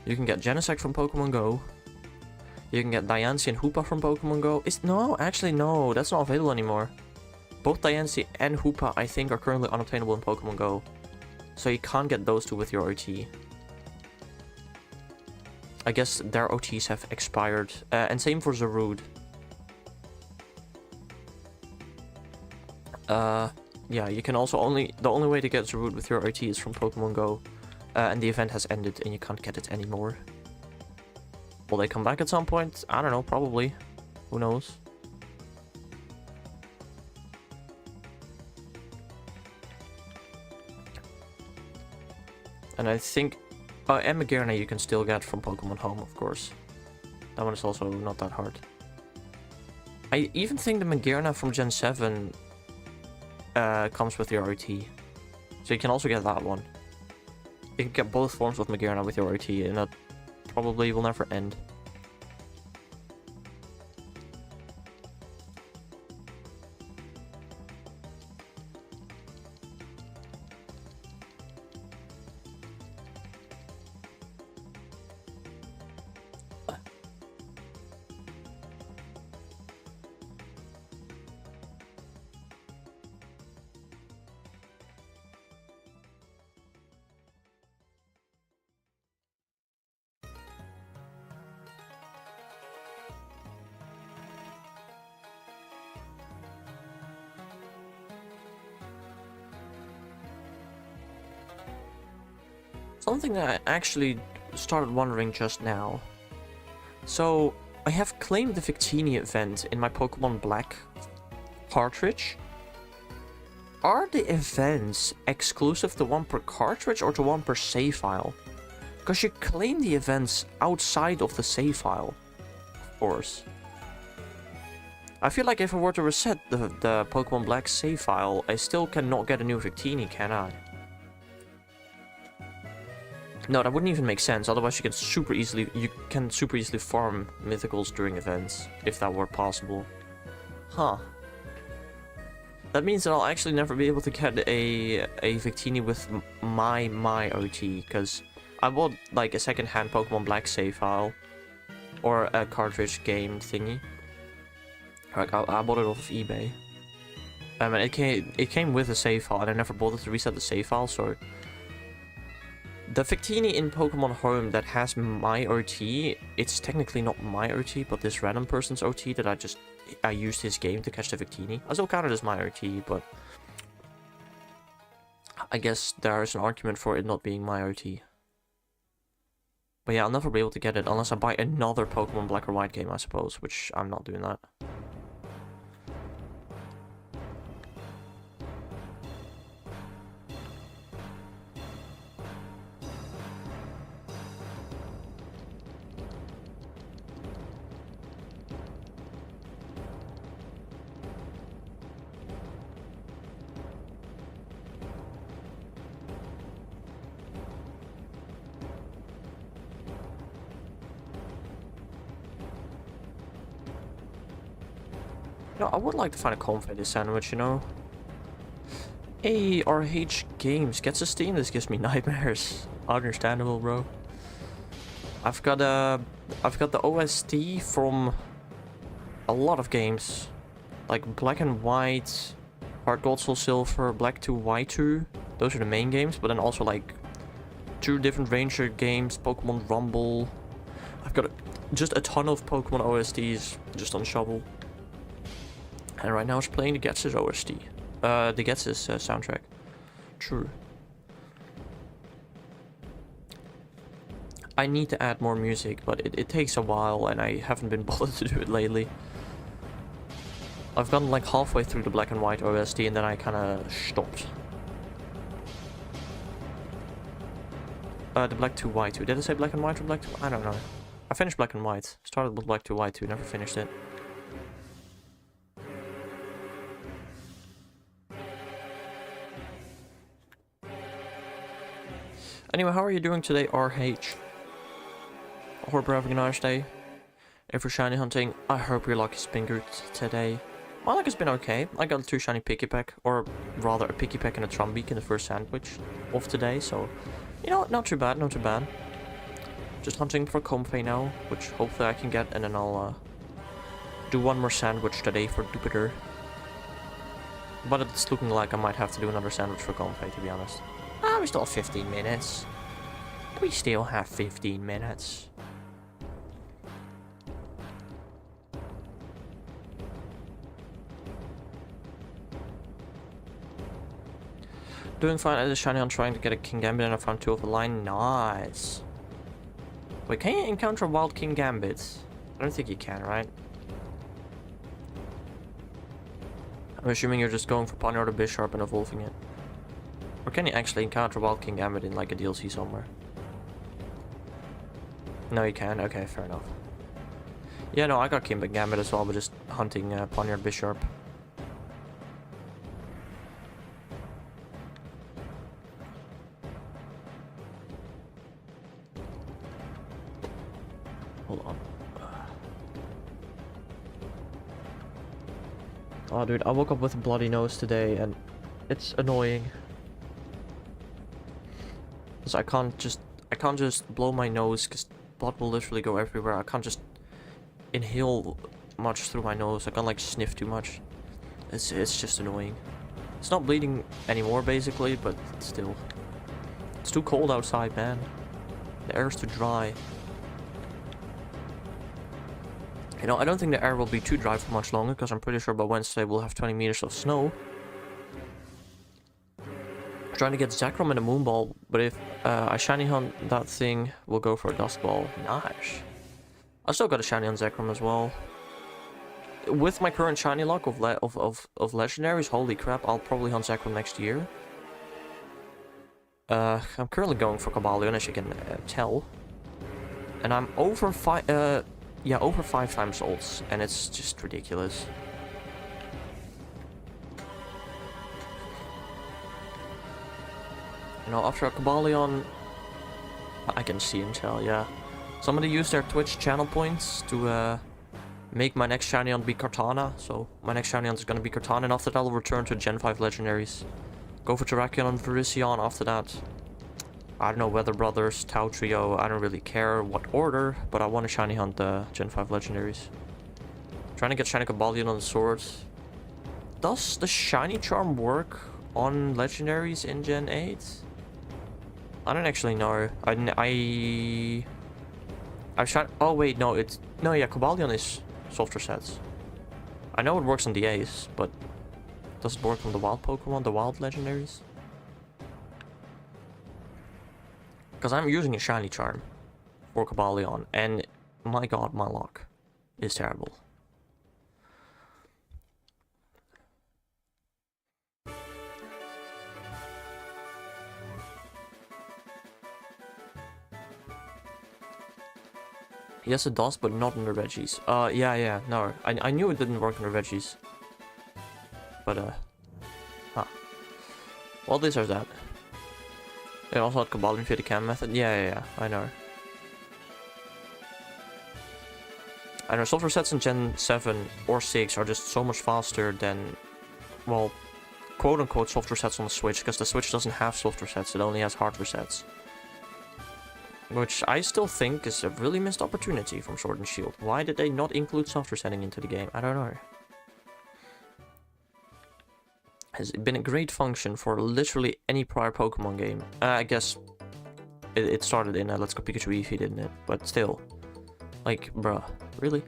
You can get Genesect from Pokemon Go. You can get Diancie and Hoopa from Pokemon Go. No, actually no, that's not available anymore. Both Diancie and Hoopa I think are currently unobtainable in Pokemon Go. So you can't get those two with your OT. I guess their OTs have expired. And same for Zarude. Yeah, you can also the only way to get Zarude with your OT is from Pokemon Go. And the event has ended and you can't get it anymore. Will they come back at some point? I don't know, probably. Who knows? And I think... and Magearna you can still get from Pokemon Home, of course. That one is also not that hard. I even think the Magearna from Gen 7 comes with your OT. So you can also get that one. You can get both forms of Magearna with your OT, and that probably will never end. Something that I actually started wondering just now. So, I have claimed the Victini event in my Pokemon Black cartridge. Are the events exclusive to one per cartridge or to one per save file? Because you claim the events outside of the save file, of course. I feel like if I were to reset the Pokemon Black save file, I still cannot get a new Victini, can I? No, that wouldn't even make sense. Otherwise, you can super easily farm mythicals during events, if that were possible. Huh. That means that I'll actually never be able to get a Victini with my OT, because I bought like a second-hand Pokemon Black save file, or a cartridge game thingy. Like I bought it off of eBay. And it came with a save file, and I never bothered to reset the save file, so. The Victini in Pokemon Home that has my OT, it's technically not my OT, but this random person's OT that I used his game to catch the Victini. I still count it as my OT, but I guess there is an argument for it not being my OT. But yeah, I'll never be able to get it unless I buy another Pokemon Black or White game, I suppose, which I'm not doing that. You know, I would like to find a confetti sandwich, you know. Hey, RH Games gets a Steam. This gives me nightmares. Understandable, bro. I've got the OST from a lot of games, like Black and White, Heart Gold Soul Silver, Black 2, White 2. Those are the main games, but then also like 2 different Ranger games, Pokemon Rumble. I've got just a ton of Pokemon OSTs just on Shovel. And right now it's playing the Ghetsis OST. The Ghetsis soundtrack. True. I need to add more music, but it takes a while and I haven't been bothered to do it lately. I've gotten like halfway through the Black and White OST and then I kinda stopped. The Black 2 White 2. Did I say Black and White or Black 2? I don't know. I finished Black and White. Started with Black to White too, never finished it. Anyway, how are you doing today, RH? I hope you're having a nice day. If you're shiny hunting, I hope your luck has been good today. My luck has been okay. I got 2 shiny Pikipek, or rather a Pikipek and a Trumbeak in the first sandwich of today, so you know, not too bad, not too bad. Just hunting for Comfey now, which hopefully I can get, and then I'll do one more sandwich today for Jupiter. But it's looking like I might have to do another sandwich for Comfey, to be honest. Ah, we still have 15 minutes. We still have 15 minutes. Doing fine at the shiny hunt, trying to get a King Gambit, and I found 2 of the line. Nice. Wait, can you encounter wild King Gambits? I don't think you can, right? I'm assuming you're just going for Poniard or Bisharp and evolving it. Or can you actually encounter wild King Gambit in like a DLC somewhere? No, you can. Okay, fair enough. Yeah, no, I got King Gambit as well, but just hunting Poniard Bisharp. Hold on. Oh, dude, I woke up with a bloody nose today, and it's annoying. Cause I can't just blow my nose, cause blood will literally go everywhere. I can't just inhale much through my nose. I can't like sniff too much. It's just annoying. It's not bleeding anymore, basically, but still. It's too cold outside, man. The air's too dry. You know, I don't think the air will be too dry for much longer, because I'm pretty sure by Wednesday we'll have 20 meters of snow. I'm trying to get Zekrom and a Moonball, but if I shiny hunt that thing, we'll go for a Dust Ball. Nice. I still got a shiny on Zekrom as well. With my current shiny luck of legendaries, holy crap, I'll probably hunt Zekrom next year. I'm currently going for Cobalion, as you can tell. And I'm over 5... yeah, over 5 times ults, and it's just ridiculous. You know, after a Cobalion, I can see and tell, yeah. Somebody used their Twitch channel points to make my next shiny on be Cortana, so my next shiny on is gonna be Cortana, and after that I'll return to Gen 5 legendaries. Go for Terrakion and Virizion after that. I don't know, Weather Brothers, Tau Trio, I don't really care what order, but I want to shiny hunt the Gen 5 legendaries. Trying to get shiny Cobalion on the sword. Does the shiny charm work on legendaries in Gen 8? I don't actually know. I've tried. Oh wait, no, it's no, yeah, Cobalion is softer sets. I know it works on the Ace, but does it work on the wild Pokemon, the wild legendaries? Because I'm using a shiny charm for Cobalion, and my god, my luck is terrible. Yes, it does, but not in the Reggies. Yeah, no. I knew it didn't work in the Reggies. But, huh. Well, this or that. They also had Cobalion via the cam method. Yeah, I know. I know, software sets in Gen 7 or 6 are just so much faster than, well, quote-unquote software sets on the Switch, because the Switch doesn't have software sets, it only has hardware sets. Which I still think is a really missed opportunity from Sword and Shield. Why did they not include software setting into the game? I don't know. Has been a great function for literally any prior Pokemon game. I guess it started in Let's Go Pikachu Eevee, didn't it? But still. Like, bruh. Really?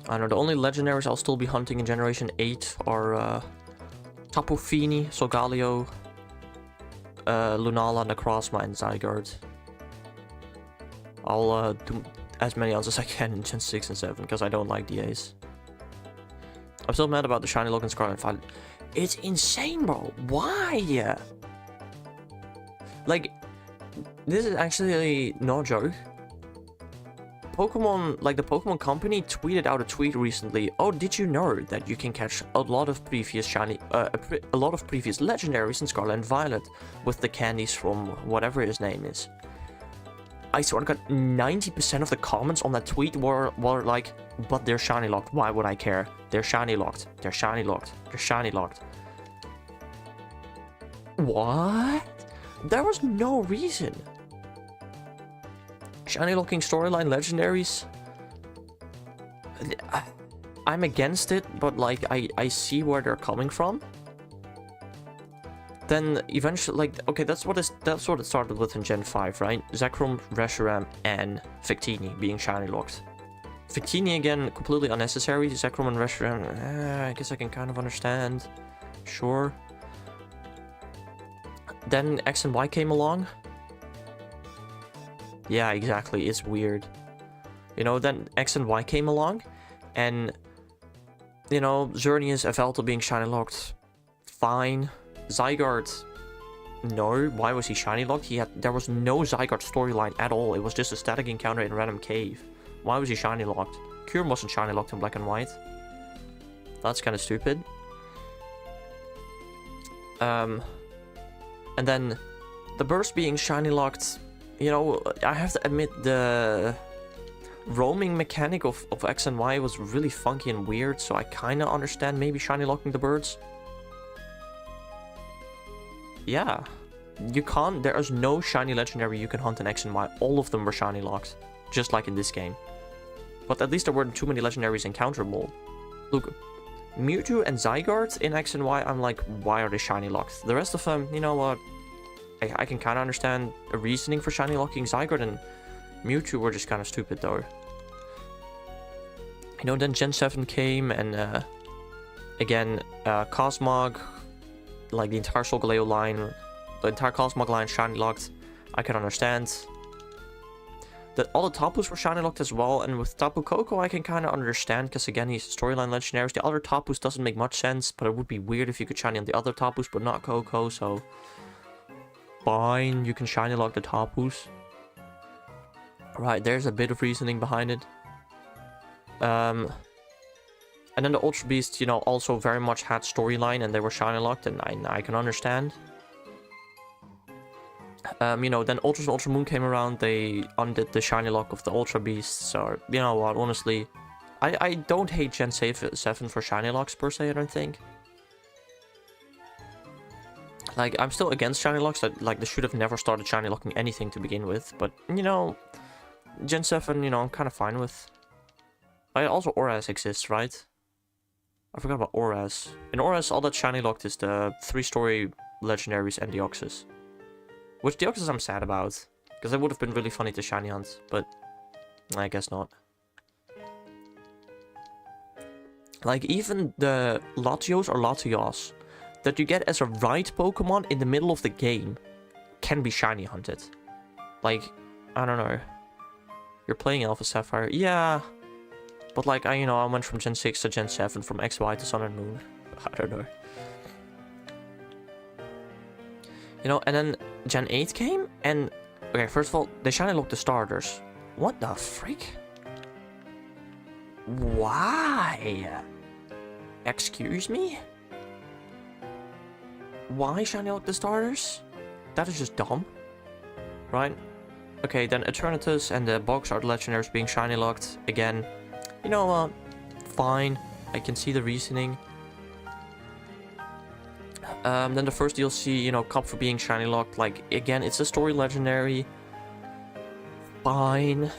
I know, the only legendaries I'll still be hunting in Generation 8 are Tapu Fini, Solgaleo, Lunala, Necrozma, and Zygarde. I'll do as many else as I can in Gen 6 and 7, because I don't like DAs. I'm still mad about the shiny Logan Scarlet Violet. It's insane, bro. Why? Like, This is actually no joke. Pokemon, like the Pokemon Company, tweeted out a tweet recently. Oh, did you know that you can catch a lot of previous a lot of previous legendaries in Scarlet and Violet with the candies from whatever his name is? I swear to God, 90% of the comments on that tweet were like, but they're shiny locked. Why would I care? They're shiny locked. They're shiny locked. They're shiny locked. What? There was no reason. Shiny looking storyline legendaries. I'm against it, but like I see where they're coming from. Then eventually, like, okay, that's what it started with in Gen 5, right? Zekrom, Reshiram, and Victini being shiny locked. Victini again, completely unnecessary. Zekrom and Reshiram, I guess I can kind of understand. Sure. Then X and Y came along. Yeah, exactly. It's weird. You know, then X and Y came along, and you know, Xerneas, Yveltal being shiny locked, fine. Zygarde, no. Why was he shiny locked? There was no Zygarde storyline at all. It was just a static encounter in a random cave. Why was he shiny locked? Kyurem wasn't shiny locked in Black and White. That's kind of stupid. And then the burst being shiny locked. You know, I have to admit the roaming mechanic of X and Y was really funky and weird, so I kind of understand maybe shiny locking the birds. Yeah, you can't, there is no shiny legendary you can hunt in X and Y. All of them were shiny locked, just like in this game. But at least there weren't too many legendaries encounterable. Look, Mewtwo and Zygarde in X and Y, I'm like, why are they shiny locked? The rest of them, you know what, I can kind of understand a reasoning for shiny locking. Zygarde and Mewtwo were just kind of stupid though. You know, then Gen 7 came and again, Cosmog, like the entire Solgaleo line, the entire Cosmog line shiny locked. I can understand that all the Tapus were shiny locked as well, and with Tapu Koko I can kind of understand, because again he's storyline legendaries. The other Tapus doesn't make much sense, but it would be weird if you could shiny on the other Tapus but not Koko, so fine, you can shiny lock the Tapus. Right, there's a bit of reasoning behind it. And then the Ultra Beasts, you know, also very much had storyline and they were shiny locked, and I can understand. You know, then Ultras and Ultra Moon came around, they undid the shiny lock of the Ultra Beasts, so, you know what, honestly, I don't hate Gen 7 for shiny locks per se, I don't think. Like, I'm still against shiny locks, like, they should have never started shiny locking anything to begin with, but, you know, Gen 7, you know, I'm kind of fine with. Also, Oras exists, right? I forgot about Oras. In Oras, all that shiny locked is the 3-story legendaries and Deoxys. Which Deoxys I'm sad about, because it would have been really funny to shiny hunt, but I guess not. Like, even the Latios or Latios that you get as a right Pokemon in the middle of the game can be shiny hunted. Like, I don't know. You're playing Alpha Sapphire, yeah. But like, you know, I went from Gen 6 to Gen 7, from XY to Sun and Moon. I don't know. You know, and then Gen 8 came, and... Okay, first of all, they shiny locked the starters. What the freak? Why? Excuse me? Why shiny lock the starters? That is just dumb. Right? Okay, then Eternatus and the Box Art Legendaries being shiny locked. Again, you know what? Fine. I can see the reasoning. Then the first DLC, you know, Cup for being shiny locked. Like, again, it's a story legendary. Fine.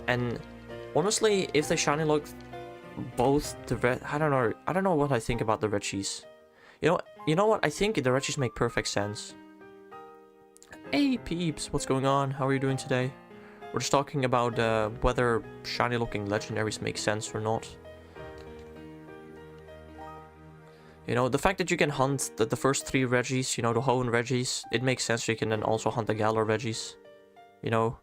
And honestly, if they shiny locked both the red, I don't know what I think about the Regis. You know what? I think the Regis make perfect sense. Hey peeps, what's going on? How are you doing today? We're just talking about whether shiny looking legendaries make sense or not. You know, the fact that you can hunt the first 3 Regis, you know, the Hoenn Regis, it makes sense. You can then also hunt the Galar Regis, you know.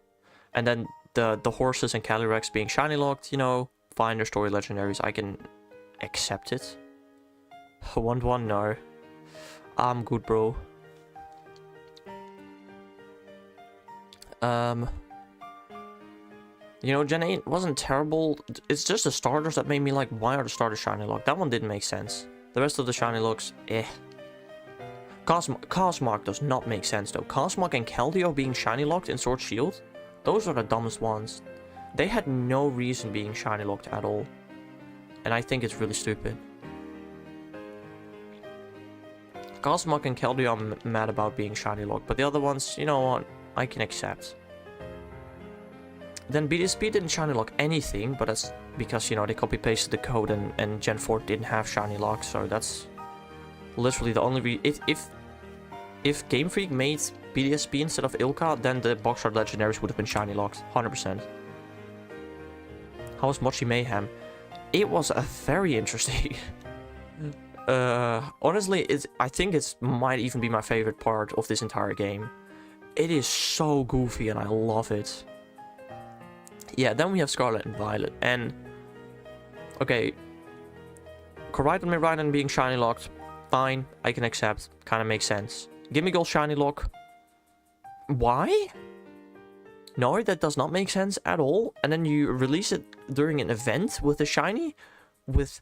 And then the horses and Calyrex being shiny locked, you know, fine, they're story legendaries. I can accept it. 1-1, no. I'm good, bro. You know, Gen 8 wasn't terrible. It's just the starters that made me like, why are the starters shiny locked? That one didn't make sense. The rest of the shiny looks, eh. Cosmog does not make sense though. Cosmog and Keldeo being shiny locked in Sword Shield, those are the dumbest ones. They had no reason being shiny locked at all. And I think it's really stupid. Cosmog and Keldeo I'm mad about being shiny locked, but the other ones, you know what, I can accept. Then BDSP didn't shiny lock anything, but that's because, you know, they copy pasted the code and Gen 4 didn't have shiny lock, so that's literally the only if Game Freak made BDSP instead of Ilka, then the box art legendaries would have been shiny locked, 100%. How was Mochi Mayhem? It was a very interesting. Honestly, I think it might even be my favorite part of this entire game. It is so goofy and I love it. Yeah, then we have Scarlet and Violet, and okay, Koraidon Miraidon being shiny locked, fine, I can accept, kind of makes sense. Gimme Gold shiny lock, why? No, that does not make sense at all. And then you release it during an event with a shiny, with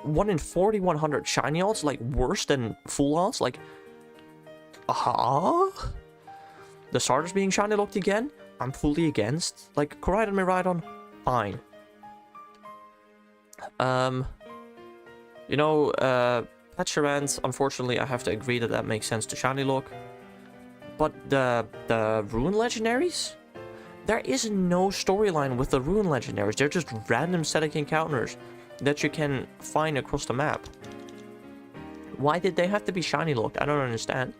1 in 4,100 shiny odds, like worse than full odds, like, The starters being shiny locked again? I'm fully against. Like, Koraidon Miraidon, fine. You know, Peturant, unfortunately, I have to agree that makes sense to shiny lock. But the Rune Legendaries? There is no storyline with the Rune Legendaries. They're just random static encounters that you can find across the map. Why did they have to be shiny locked? I don't understand.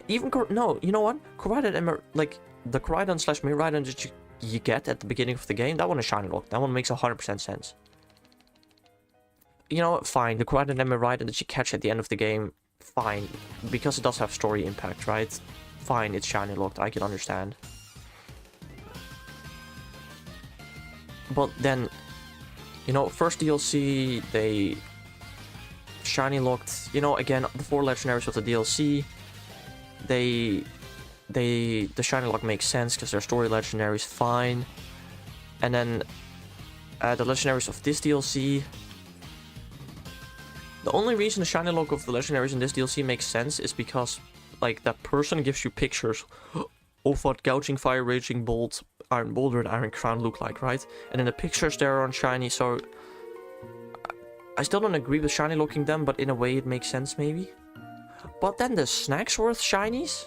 Even no, you know what? Koraidon and like the Koraidon / Miraidon that you get at the beginning of the game, that one is shiny locked. That one makes 100% sense. You know what? Fine. The Koraidon and Miraidon that you catch at the end of the game, fine, because it does have story impact, right? Fine, it's shiny locked. I can understand. But then, you know, first DLC they shiny locked. You know, again, the 4 legendaries with the DLC. The shiny lock makes sense because they're story legendaries, fine. And then the legendaries of this DLC. The only reason the shiny lock of the legendaries in this DLC makes sense is because, like, that person gives you pictures of what Gouging Fire, Raging Bolt, Iron Boulder, and Iron Crown look like, right? And then the pictures there aren't shiny, so I still don't agree with shiny locking them, but in a way it makes sense maybe. But then the Snacksworth shinies?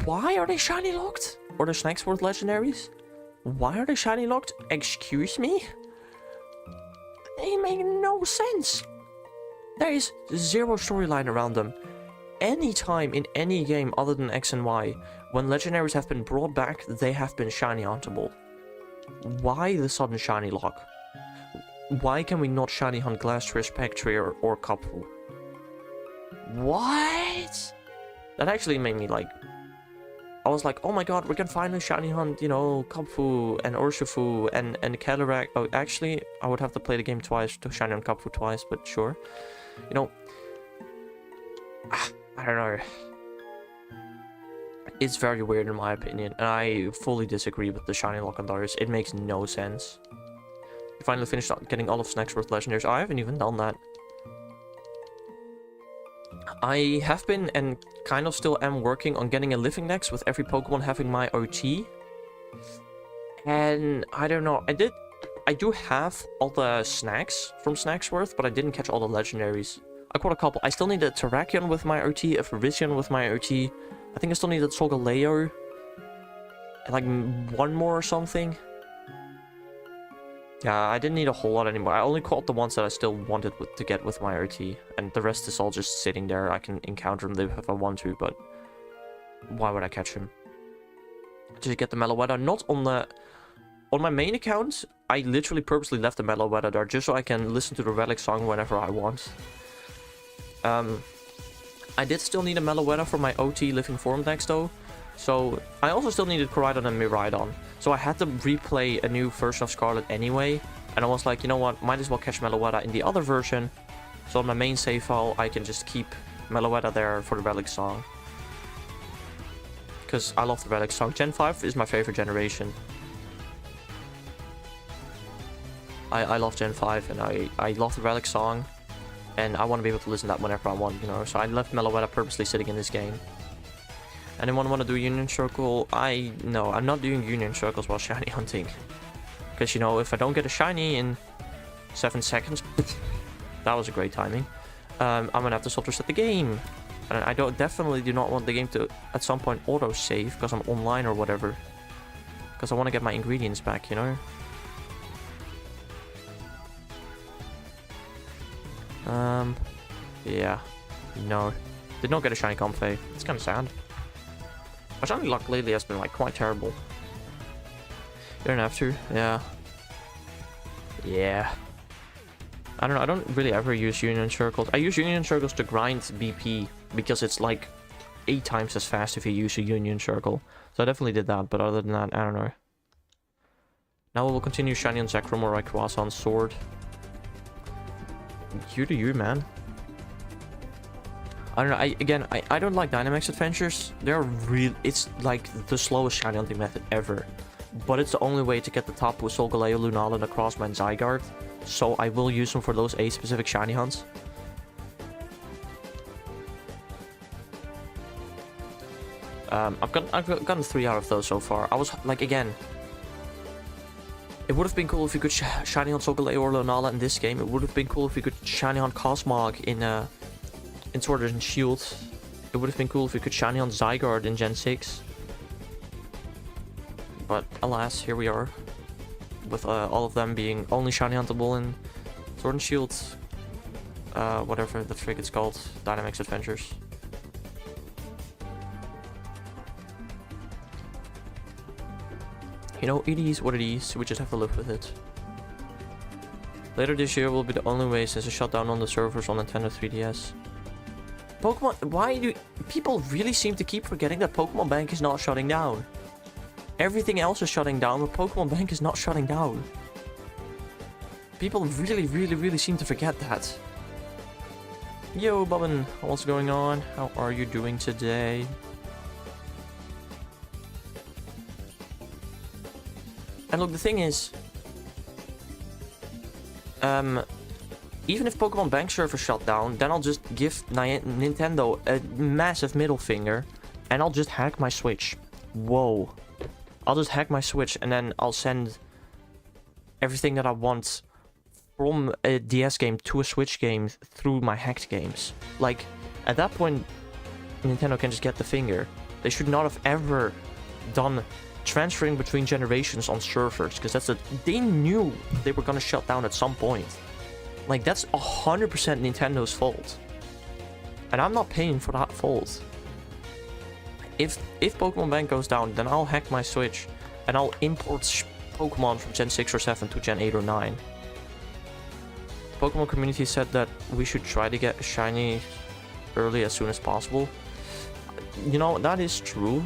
Why are they shiny locked? Or the Snacksworth legendaries? Why are they shiny locked? Excuse me? They make no sense. There is zero storyline around them. Anytime in any game other than X and Y, when legendaries have been brought back, they have been shiny huntable. Why the sudden shiny lock? Why can we not shiny hunt Glastrish, Pectria, or Kupfu? What? That actually made me like... I was like, oh my god, we can finally shiny hunt, you know, Kupfu and Urshifu and Cataracts. Oh, actually, I would have to play the game twice to shiny hunt Kupfu twice, but sure. You know... I don't know. It's very weird in my opinion, and I fully disagree with the shiny lock on those. It makes no sense. You finally finished getting all of Snacksworth legendaries. I haven't even done that. I have been and kind of still am working on getting a living dex with every Pokemon having my OT. And I don't know, I do have all the snacks from Snacksworth, but I didn't catch all the legendaries. I caught a couple. I still need a Terrakion with my OT, a Virizion with my OT. I think I still need a Solgaleo. And like one more or something. Yeah, I didn't need a whole lot anymore. I only caught the ones that I still wanted to get with my OT. And the rest is all just sitting there. I can encounter them if I want to, but... why would I catch him? Did you get the Meloetta? Not on the... on my main account, I literally purposely left the Meloetta there just so I can listen to the Relic song whenever I want. I did still need a Meloetta for my OT Living Form decks though. So, I also still needed Koraidon and Miraidon. So I had to replay a new version of Scarlet anyway. And I was like, you know what, might as well catch Meloetta in the other version. So on my main save file, I can just keep Meloetta there for the Relic song. because I love the Relic song. Gen 5 is my favorite generation. I love Gen 5, and I love the Relic song, and I want to be able to listen to that whenever I want, you know, so I left Meloetta purposely sitting in this game. Anyone want to do Union Circle? No, I'm not doing Union Circles while shiny hunting. Because, you know, if I don't get a shiny in 7 seconds, that was a great timing, I'm going to have to soft reset the game. And I definitely do not want the game to, at some point, auto-save because I'm online or whatever. Because I want to get my ingredients back, you know? Yeah. No. Did not get a shiny Comfey. It's kind of sad. My shiny luck lately has been, like, quite terrible. You don't have to. Yeah. Yeah. I don't know. I don't really ever use Union Circles. I use Union Circles to grind BP because it's, like, 8 times as fast if you use a Union Circle. So I definitely did that, but other than that, I don't know. Now we will continue shiny on Zekrom or Rayquaza on Sword. You do you, man. I don't know, I don't like Dynamax Adventures. They're real. It's like the slowest shiny hunting method ever. But it's the only way to get the top with Solgaleo, Lunala, and Necrozma and Zygarde. So I will use them for those 8 specific shiny hunts. I've gotten 3 out of those so far. I was like, again, it would have been cool if we could shiny hunt Solgaleo or Lunala in this game. It would have been cool if we could shiny hunt Cosmog in Sword and Shield. It would have been cool if we could shiny hunt Zygarde in Gen 6. But alas, here we are. With all of them being only shiny huntable in Sword and Shield. Whatever the frick it's called. Dynamax Adventures. You know, it is what it is, we just have to live with it. Later this year will be the only way since it shut down on the servers on Nintendo 3DS. Pokemon, why do people really seem to keep forgetting that Pokemon Bank is not shutting down? Everything else is shutting down, but Pokemon Bank is not shutting down. People really seem to forget that. Yo, Bobbin, what's going on? How are you doing today? And look, the thing is, even if Pokemon Bank server shut down, then I'll just give Nintendo a massive middle finger, and I'll just hack my Switch. Whoa. I'll just hack my Switch, and then I'll send everything that I want from a DS game to a Switch game through my hacked games. Like, at that point, Nintendo can just get the finger. They should not have ever done transferring between generations on servers, because they knew they were gonna shut down at some point. Like, that's 100% Nintendo's fault, and I'm not paying for that fault. If Pokemon Bank goes down, then I'll hack my Switch and I'll import Pokemon from Gen 6 or 7 to Gen 8 or 9. Pokemon community said that we should try to get a shiny early as soon as possible. You know, that is true.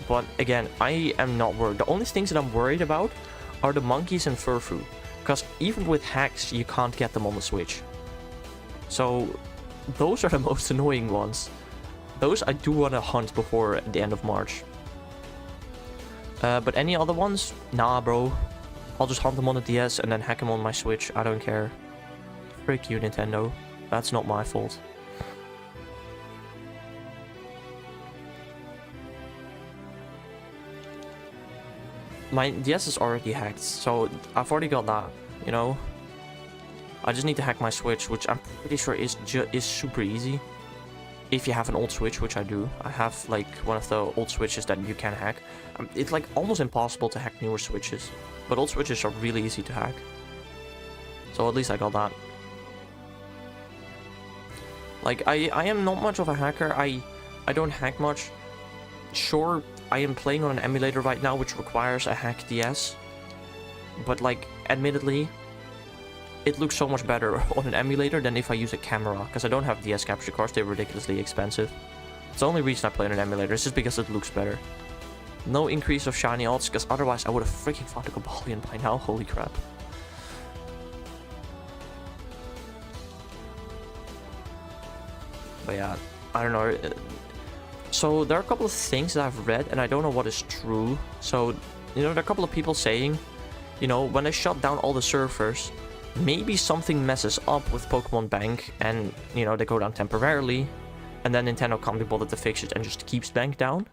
But again, I am not worried. The only things that I'm worried about are the monkeys and Furfu. Because even with hacks, you can't get them on the Switch. So those are the most annoying ones. Those I do want to hunt before the end of March. But any other ones? Nah, bro. I'll just hunt them on the DS and then hack them on my Switch. I don't care. Frick you, Nintendo. That's not my fault. My DS is already hacked, so I've already got that, you know? I just need to hack my Switch, which I'm pretty sure is super easy. If you have an old Switch, which I do. I have, like, one of the old Switches that you can hack. It's, like, almost impossible to hack newer Switches. But old Switches are really easy to hack. So at least I got that. Like, I am not much of a hacker. I don't hack much. Sure, I am playing on an emulator right now, which requires a hacked DS. But, like, admittedly, it looks so much better on an emulator than if I use a camera, because I don't have DS capture cards, they're ridiculously expensive. It's the only reason I play on an emulator, it's just because it looks better. No increase of shiny odds, because otherwise I would have freaking found a Cobalion by now, holy crap. But yeah, I don't know. So there are a couple of things that I've read, and I don't know what is true. So, you know, there are a couple of people saying, you know, when they shut down all the servers, maybe something messes up with Pokemon Bank, and, you know, they go down temporarily, and then Nintendo can't be bothered to fix it and just keeps Bank down.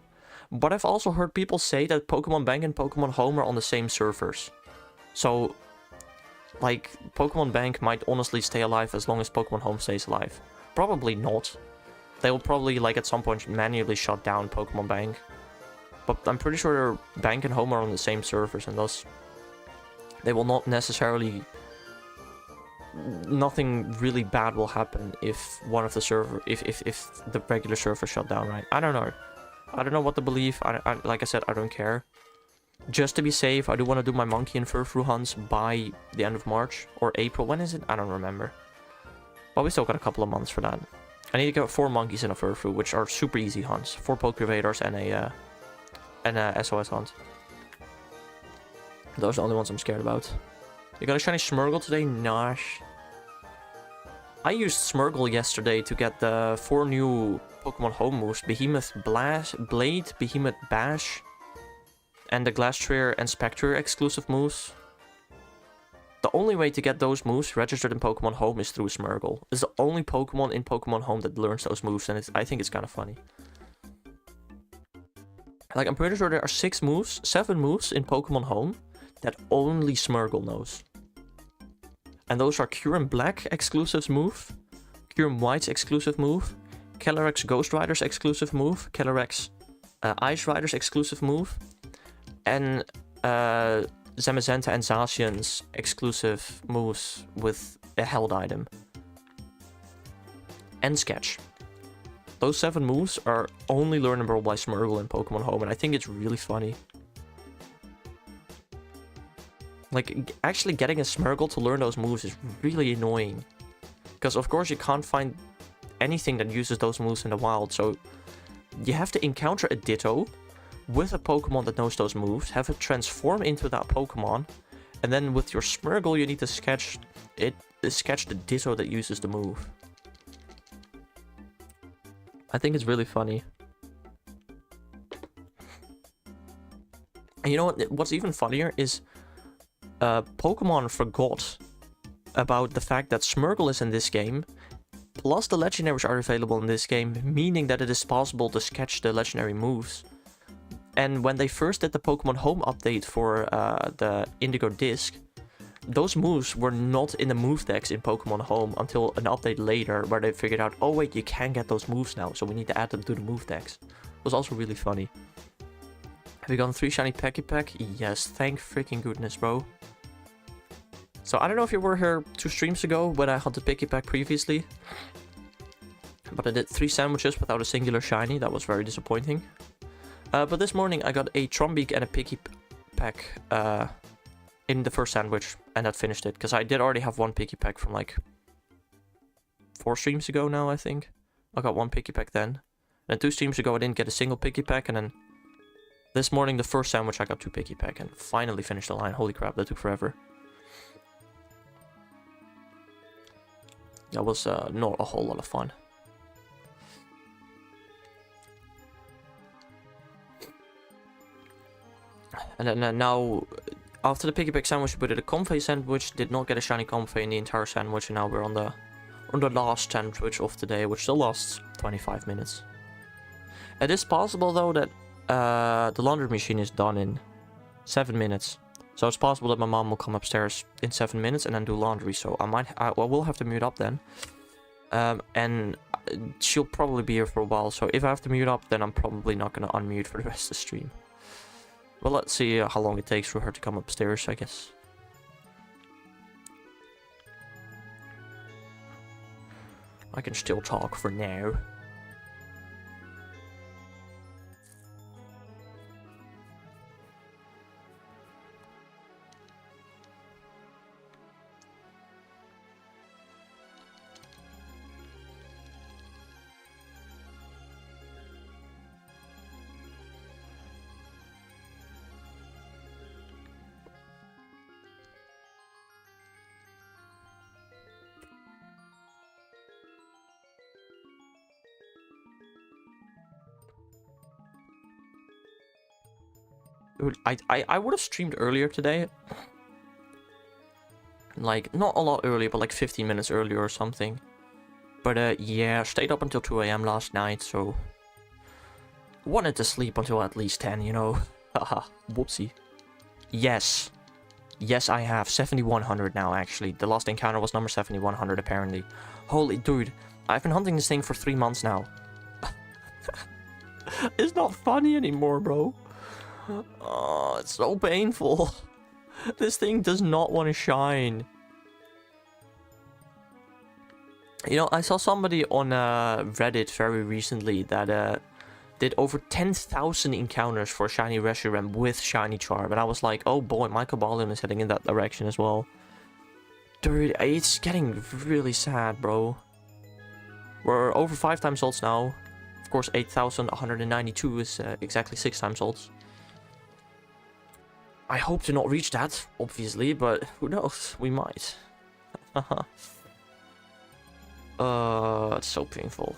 But I've also heard people say that Pokemon Bank and Pokemon Home are on the same servers. So, like, Pokemon Bank might honestly stay alive as long as Pokemon Home stays alive. Probably not. They'll probably, like, at some point manually shut down Pokemon Bank. But I'm pretty sure Bank and Home are on the same servers, and thus they will not necessarily... Nothing really bad will happen if one of the server... If the regular server shut down, right? I don't know. I don't know what to believe. Like I said, I don't care. Just to be safe, I do want to do my monkey and furfru hunts by the end of March. Or April. When is it? I don't remember. But we still got a couple of months for that. I need to get 4 monkeys and a furfru, which are super easy hunts. 4 Pokevaders and a SOS hunt. Those are the only ones I'm scared about. You got a shiny Smeargle today? Nosh. I used Smeargle yesterday to get the 4 new Pokemon Home moves. Behemoth Blade, Behemoth Bash, and the Glastrier and Spectrier exclusive moves. The only way to get those moves registered in Pokemon Home is through Smeargle. It's the only Pokemon in Pokemon Home that learns those moves, and I think it's kind of funny. Like, I'm pretty sure there are 7 moves in Pokemon Home that only Smeargle knows. And those are Kyurem Black exclusive move, Kyurem White's exclusive move, Calyrex Ghost Rider's exclusive move, Calyrex Ice Rider's exclusive move, and Zamazenta and Zacian's exclusive moves with a held item. And Sketch. Those 7 moves are only learnable by Smeargle in Pokemon Home, and I think it's really funny. Like, actually getting a Smeargle to learn those moves is really annoying. Because of course you can't find anything that uses those moves in the wild, so you have to encounter a Ditto with a Pokemon that knows those moves, have it transform into that Pokemon, and then with your Smeargle you need to sketch the Ditto that uses the move. I think it's really funny. And you know what? What's even funnier is Pokemon forgot about the fact that Smeargle is in this game, plus the legendaries are available in this game, meaning that it is possible to sketch the legendary moves. And when they first did the Pokemon Home update for the Indigo Disc, those moves were not in the move decks in Pokemon Home until an update later where they figured out, oh wait, you can get those moves now, so we need to add them to the move decks. It was also really funny. Have you gotten 3 shiny Pikipek? Yes, thank freaking goodness, bro. So I don't know if you were here 2 streams ago when I hunted Pikipek previously, but I did 3 sandwiches without a singular shiny. That was very disappointing. But this morning I got a Trombeak and a Pikipek in the first sandwich, and that finished it, because I did already have 1 Pikipek from like 4 streams ago now, I think. I got 1 Pikipek then. And then 2 streams ago I didn't get a single Pikipek, and then this morning the first sandwich I got 2 Pikipek and finally finished the line. Holy crap, that took forever. That was not a whole lot of fun. And then now, after the Pikipek sandwich, we did a Comfey sandwich. Did not get a shiny Comfey in the entire sandwich, and now we're on the last sandwich of the day, which still lasts 25 minutes. It is possible though that the laundry machine is done in 7 minutes, so it's possible that my mom will come upstairs in 7 minutes and then do laundry. So I will have to mute up then, and she'll probably be here for a while. So if I have to mute up, then I'm probably not gonna unmute for the rest of the stream. Well, let's see how long it takes for her to come upstairs, I guess. I can still talk for now. I would have streamed earlier today. Like, not a lot earlier, but like 15 minutes earlier or something. But yeah, stayed up until 2 AM last night, so... Wanted to sleep until at least 10, you know. Haha, whoopsie. Yes. Yes, I have. 7100 now, actually. The last encounter was number 7100, apparently. Holy dude, I've been hunting this thing for 3 months now. It's not funny anymore, bro. Oh, it's so painful. This thing does not want to shine. You know, I saw somebody on Reddit very recently that did over 10,000 encounters for Shiny Reshiram with Shiny Charm. And I was like, oh boy, my Cobalion is heading in that direction as well. Dude, it's getting really sad, bro. We're over 5 times ults now. Of course, 8,192 is exactly 6 times ults. I hope to not reach that, obviously, but who knows? We might. It's so painful.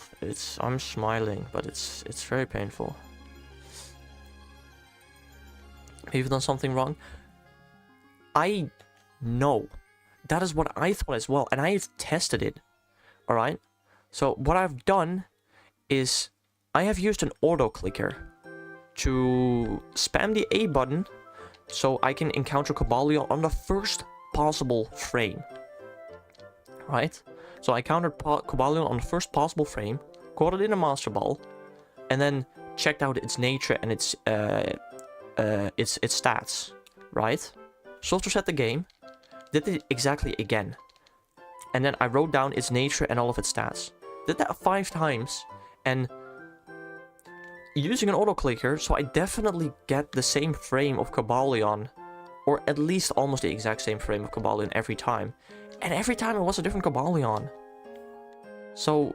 I'm smiling, but it's very painful. Have you done something wrong? I know. That is what I thought as well, and I've tested it. Alright? So what I've done is I have used an auto clicker to spam the A button so I can encounter Cobalion on the first possible frame. Right? So I countered Cobalion on the first possible frame, caught it in a Master Ball, and then checked out its nature and its stats. Right? Soft reset the game, did it exactly again. And then I wrote down its nature and all of its stats. Did that 5 times, and using an auto clicker, so I definitely get the same frame of Cobalion, or at least almost the exact same frame of Cobalion every time. And every time it was a different Cobalion. So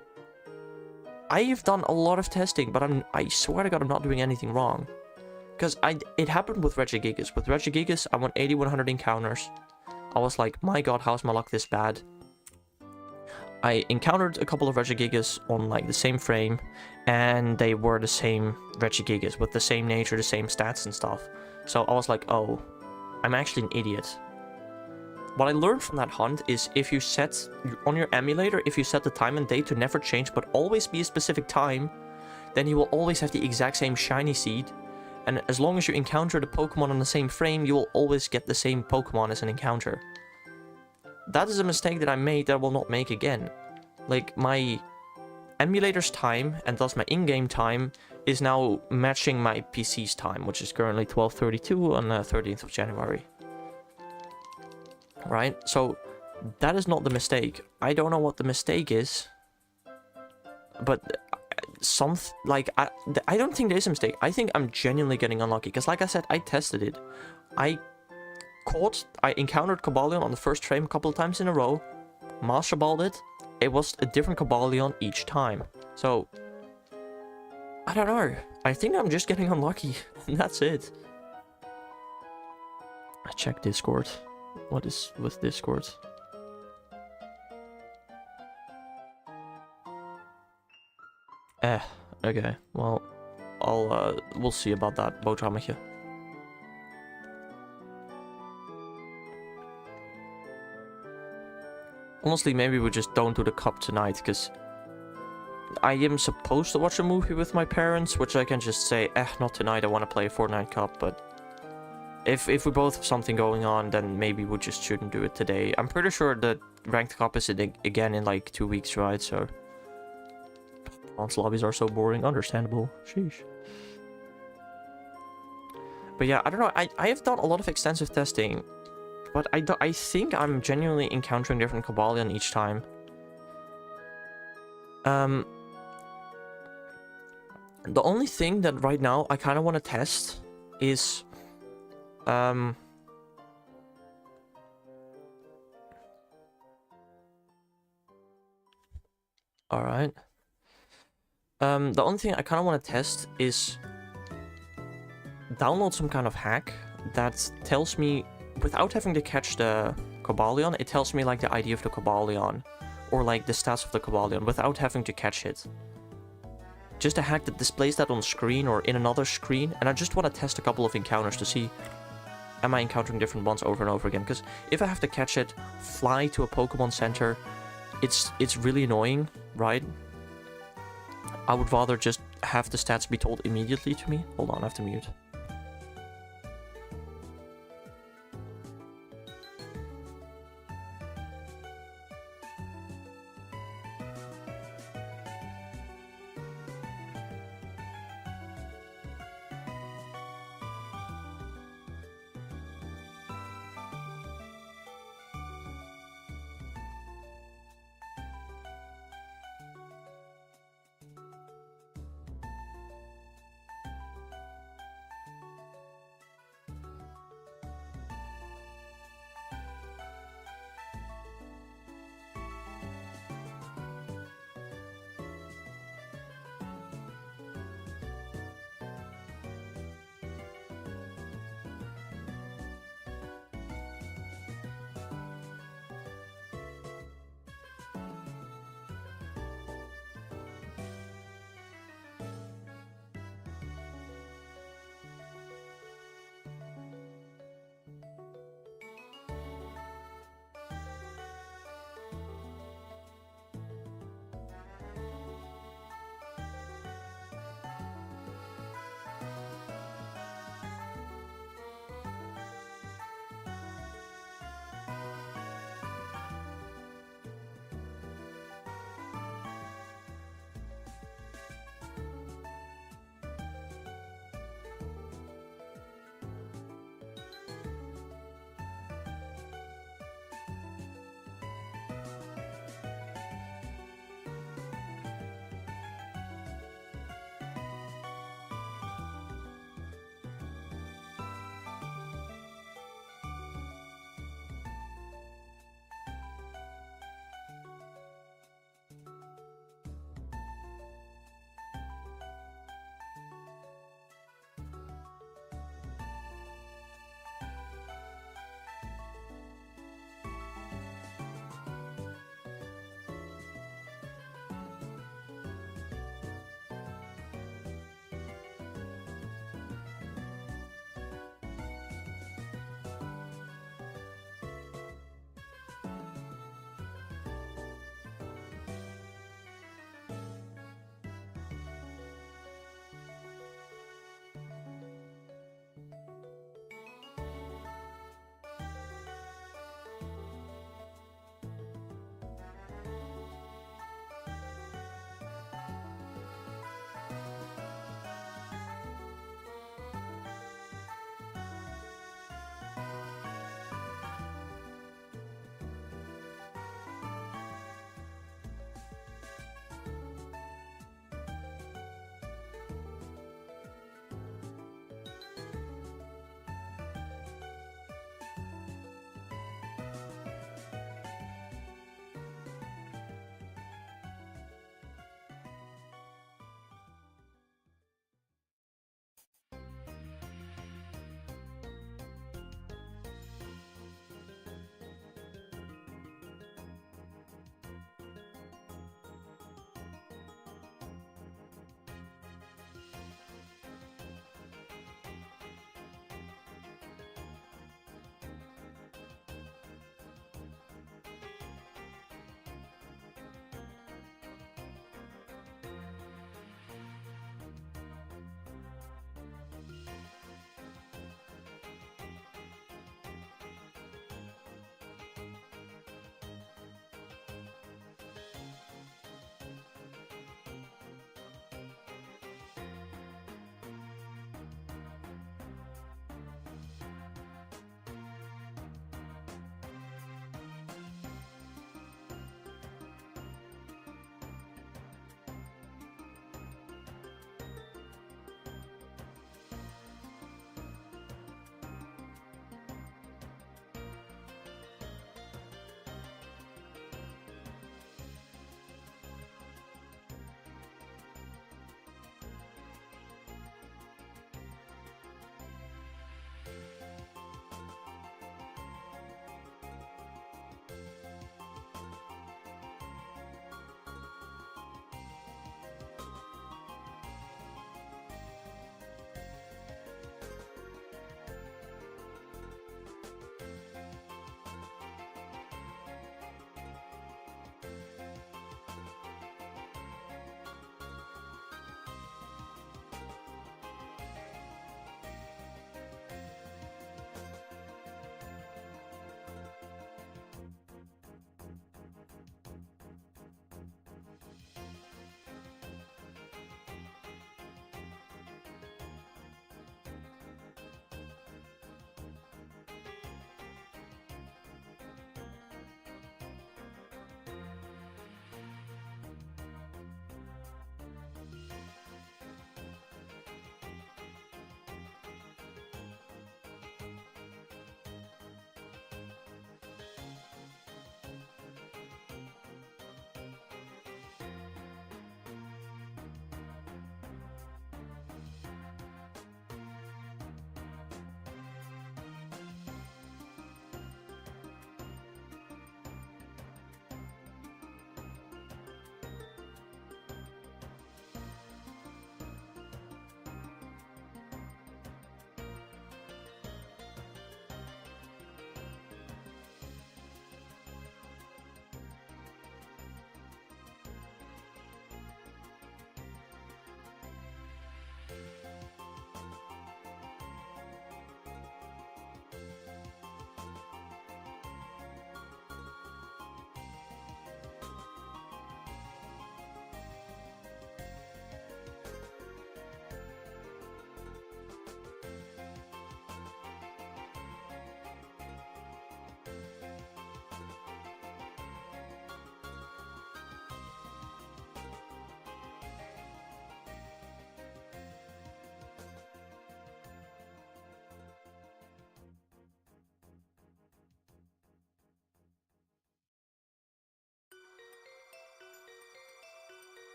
I've done a lot of testing, but I swear to God I'm not doing anything wrong. Because it happened with Regigigas. With Regigigas, I won 8100 encounters. I was like, my God, how's my luck this bad? I encountered a couple of Regigigas on like the same frame, and they were the same Regigigas with the same nature, the same stats and stuff. So I was like, oh, I'm actually an idiot. What I learned from that hunt is if you set, on your emulator, if you set the time and date to never change but always be a specific time, then you will always have the exact same shiny seed. And as long as you encounter the Pokemon on the same frame, you will always get the same Pokemon as an encounter. That is a mistake that I made that I will not make again. Like, my emulator's time, and thus my in-game time, is now matching my PC's time, which is currently 12:32 on the 13th of January. Right? So, that is not the mistake. I don't know what the mistake is. But, I don't think there is a mistake. I think I'm genuinely getting unlucky. Because, like I said, I tested it. I encountered Cobalion on the first frame a couple of times in a row. Master Balled it. It was a different Cobalion each time. So, I don't know. I think I'm just getting unlucky. And that's it. I checked Discord. What is with Discord? Okay. Well, we'll see about that. Boterhammetje. Honestly, maybe we just don't do the cup tonight, because I am supposed to watch a movie with my parents, which I can just say, not tonight, I want to play a Fortnite Cup, but if we both have something going on, then maybe we just shouldn't do it today. I'm pretty sure the Ranked Cup is again in like 2 weeks, right? So, bronze lobbies are so boring, understandable, sheesh. But yeah, I don't know, I have done a lot of extensive testing, but I think I'm genuinely encountering different Cobalion each time. The only thing that right now I kind of want to test is... Alright. The only thing I kind of want to test is... download some kind of hack that tells me... without having to catch the Cobalion, it tells me like the ID of the Cobalion, or like the stats of the Cobalion, without having to catch it. just a hack that displays that on screen or in another screen, and I just want to test a couple of encounters to see, am I encountering different ones over and over again? Because if I have to catch it, fly to a Pokemon Center, it's really annoying, right? I would rather just have the stats be told immediately to me. Hold on, I have to mute.